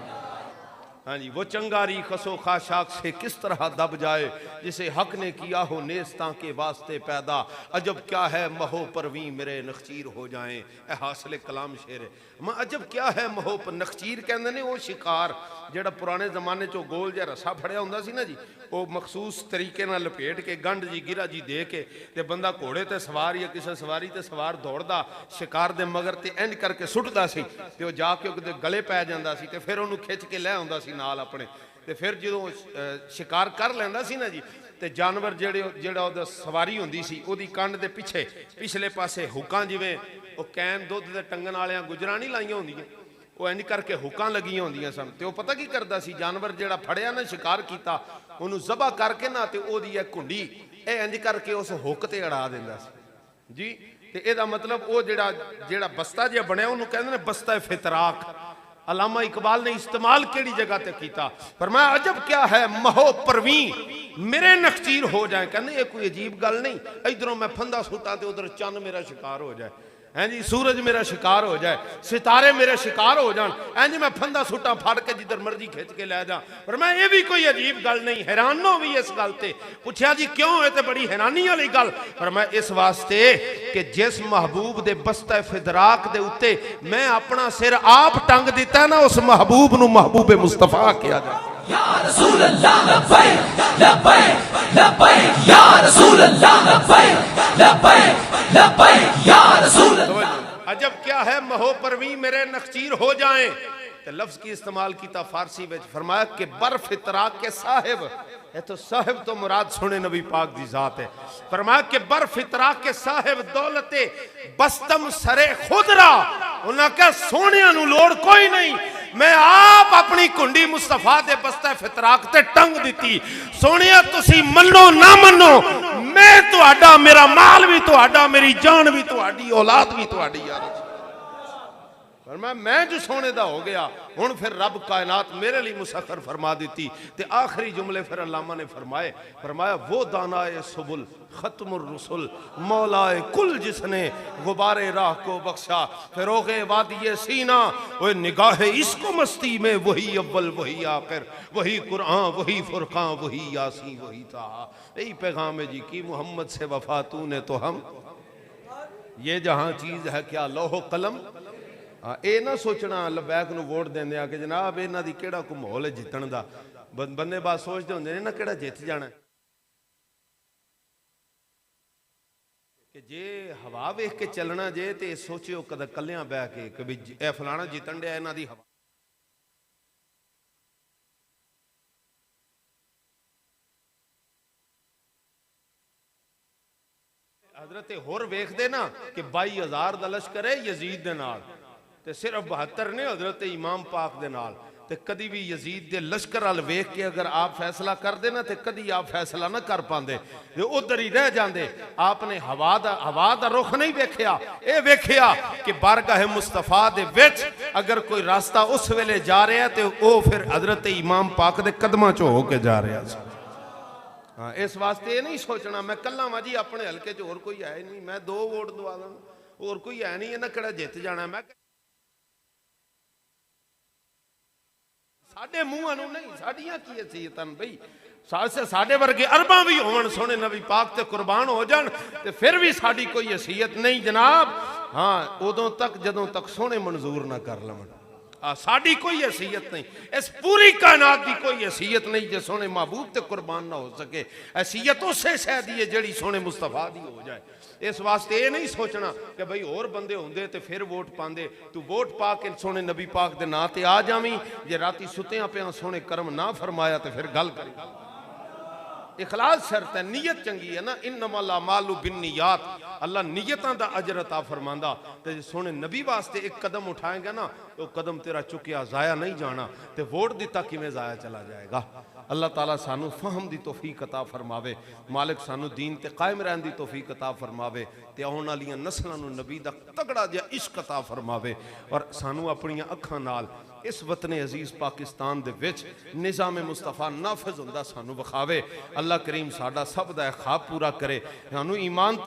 हाँ जी, वो चंगारी खसो खाशाक से किस तरह दब जाए जिसे हक ने किया हो नेस्ता के वास्ते पैदा। अजब क्या है महो परवीं मेरे नखचीर हो जाएं, ए हासिल कलाम शेर है। मैं अजब क्या है महो पर नखचीर कहते ने वो शिकार ਜਿਹੜਾ पुराने जमाने चो गोल जिहा रस्सा फड़िया हुंदा सी ना जी, वो मखसूस तरीके नाल लपेट के गंढ जी गिरा जी दे के ते बंदा घोड़े ते सवार या किसी सवारी ते सवार दौड़दा शिकार दे मगर ते इंज करके सुटदा सी ते वो जाके किते गले पै जांदा सी ते फिर उहनूं खिच के लै आउंदा सी नाल अपने ते फिर जदों शिकार कर लैंदा सी ना जी ते जानवर ਜਿਹੜਾ ਉਹਦਾ सवारी हुंदी सी ਉਹਦੀ ਕੰਨ ਦੇ ਪਿੱਛੇ पिछले पासे हुक्कां जिवें ਉਹ कैन दुੱਧ ਦੇ टंगण वालियां गुजरां नहीं लाईਆਂ ਹੁੰਦੀਆਂ वो इंज करके हुक्कां लगियां होंदियां सन ते वो पता की करदा सी जानवर जिहड़ा फड़िया ना शिकार कीता उहनूं ज़बह करके ना ते ओहदी इह कुंडी ਇਹ इंज करके उस हुक ते अड़ा दिंदा सी जी। ते ਇਹਦਾ मतलब वो ਜਿਹੜਾ बस्ता जिहा बनया उहनूं कहंदे ने बस्ता फितराक। अलामा इकबाल ने इस्तेमाल केड़ी जगह ते कीता, फरमाया अजब क्या है महो परवीं मेरे नखचीर हो जाए। कहंदे ये कोई अजीब गल नहीं, इधरों मैं फंदा सुटा ते उधर चन्न मेरा शिकार हो जाए, हैं जी सूरज मेरा शिकार हो जाए, सितारे मेरे शिकार हो जान, हैं जी मैं फंदा सुटा फाड़ के जिधर मर्जी खिंच के लै जा। पर मैं ये भी कोई अजीब गल नहीं, हैरान हो भी इस गल ते। पूछा जी क्यों है तो बड़ी हैरानी वाली गल। पर मैं इस वास्ते कि जिस महबूब दे बस्ता फिदराक दे उत्ते मैं अपना सिर आप टंग दिता ना, उस महबूब नूं महबूब मुस्तफा किया जाए। या रसूल अल्लाह लब्बैक लब्बैक लब्बैक या रसूल अल्लाह लब्बैक लब्बैक लब्बैक या रसूल। अजब क्या है महो परवीं मेरे नखचीर हो जाएं। तो लफ्ज की इस्तेमाल किया फारसी में, फरमाया कि बर्फ इतराक के साहिब है, तो साहिब तो मुराद सुने नबी पाक दी जात है। फरमाया कि बर्फ इतराक के साहिब दौलते बस्तम सरे खुदरा, उन्हें कहा सोने नू लोड़ कोई नहीं, मैं आप अपनी कुंडी मुस्तफा दे बस्ता फितराक ते टंग दी। सोनिया तुसी मनो ना मनो मैं तुहाडा, मेरा माल भी तुहाडा, मेरी जान भी तुहाडी, औलाद भी तुहाडी यार। मैं जो सोने दा हो गया हुण फिर रब कायनात मेरे लिए मुसखर फरमा दी। ते आखिरी जुमले फिर अल्लामा ने फरमाया वो दानाए सुबुल खत्मुर रसूल मौलाए कुल जिसने गुबारे राह को बख्शा, फिरोगे वादिये सीना वो निगाहे इसको मस्ती में, वही अव्वल वही आखिर वही कुरान वही फुरकान वही यासीन वही ताहा। यही पैगाम है जी की मोहम्मद से वफा तूने तो हम, ये जहां चीज है क्या लोहो कलम। ये ना सोचना लबैक नूं वोट देंदे आ कि जनाब इन्हां दी किहड़ा कोई माहौल है जितण दा। बंदे बात सोचते होंदे ने ना किहड़ा जित जाना, कि जे हवा वेख के चलना जे ते सोचियो कद कलियां बह के कि भी ए फलाना जितण दिया इन्हां दी हवा। हजरत होर वेखदे ना कि 22,000 दा लश्कर है यजीद दे नाल ते सिर्फ 72 ने हजरत इमाम पाक दे नाल। ते कदी भी यजीद दे लश्कर वाल वेख के अगर आप फैसला कर देना तो कदी आप फैसला ना कर पाते, उधर ही रह जाते। आपने हवा दा रुख नहीं वेख्या, ये वेख्या कि बारगाह मुस्तफा दे विच अगर कोई रास्ता उस वेले जा रहा है तो वह फिर हजरत इमाम पाक दे कदमां चो हो के जा रहा है। हाँ, इस वास्ते ये नहीं सोचना मैं कल्ला वा जी अपने हल्के च होर कोई है नहीं, मैं 2 वोट दवा दा, होर कोई है नहीं, इन्हां किहड़ा जित जाना। मैं साडे मूहां नूं नहीं, साडियां की हैसियतां बई, साडे वर्गे अरबां भी होवन सोने नबी पाक ते कुर्बान हो जान ते फिर भी साडी कोई हैसियत नहीं जनाब। हाँ, उदों तक जदों तक सोने मंजूर ना कर लवन, साडी कोई हैसियत नहीं, इस पूरी कायनात की कोई हैसियत नहीं जो सोने महबूब ते कुर्बान ना हो सके। हैसियत उसे शह दी है जिहड़ी सोने मुस्तफा दी हो जाए। इस वास्ते ये नहीं सोचना कि भाई होर बंदे होंदे ते फिर वोट पांदे, तू वोट पा के सोने नबी पाक दे नां ते आ जावी, जे राती सुत्तियां पिया सोने कर्म ना फरमाया तो फिर गल करी। इखलास शर्त है, नीयत चंगी है ना, इन्नमल अमालु बिन्नियात, अल्लाह नीयतां दा अजर अता फरमांदा। ते जे सोने नबी वास्ते एक कदम उठाएगा ना, तो कदम तेरा चुकिया जाया नहीं जाना, ते वोट दिता किवें जाया चला जाएगा। अल्लाह ताला सानू फहम दी तौफीक अता फरमावे, मालिक सानू दीन ते कायम रहन दी तौफीक अता फरमावे, ते आउण वालियां नस्लां नू नबी दा तगड़ा जिहा इश्क अता फरमावे, और सानू अपनियां अखां नाल इस वतने अजीज पाकिस्तान दे विच निज़ाम मुस्तफा नाफिज हुंदा सानू विखावे। अल्लाह करीम साडा सब दा ख्वाब पूरा करे, सानू ईमान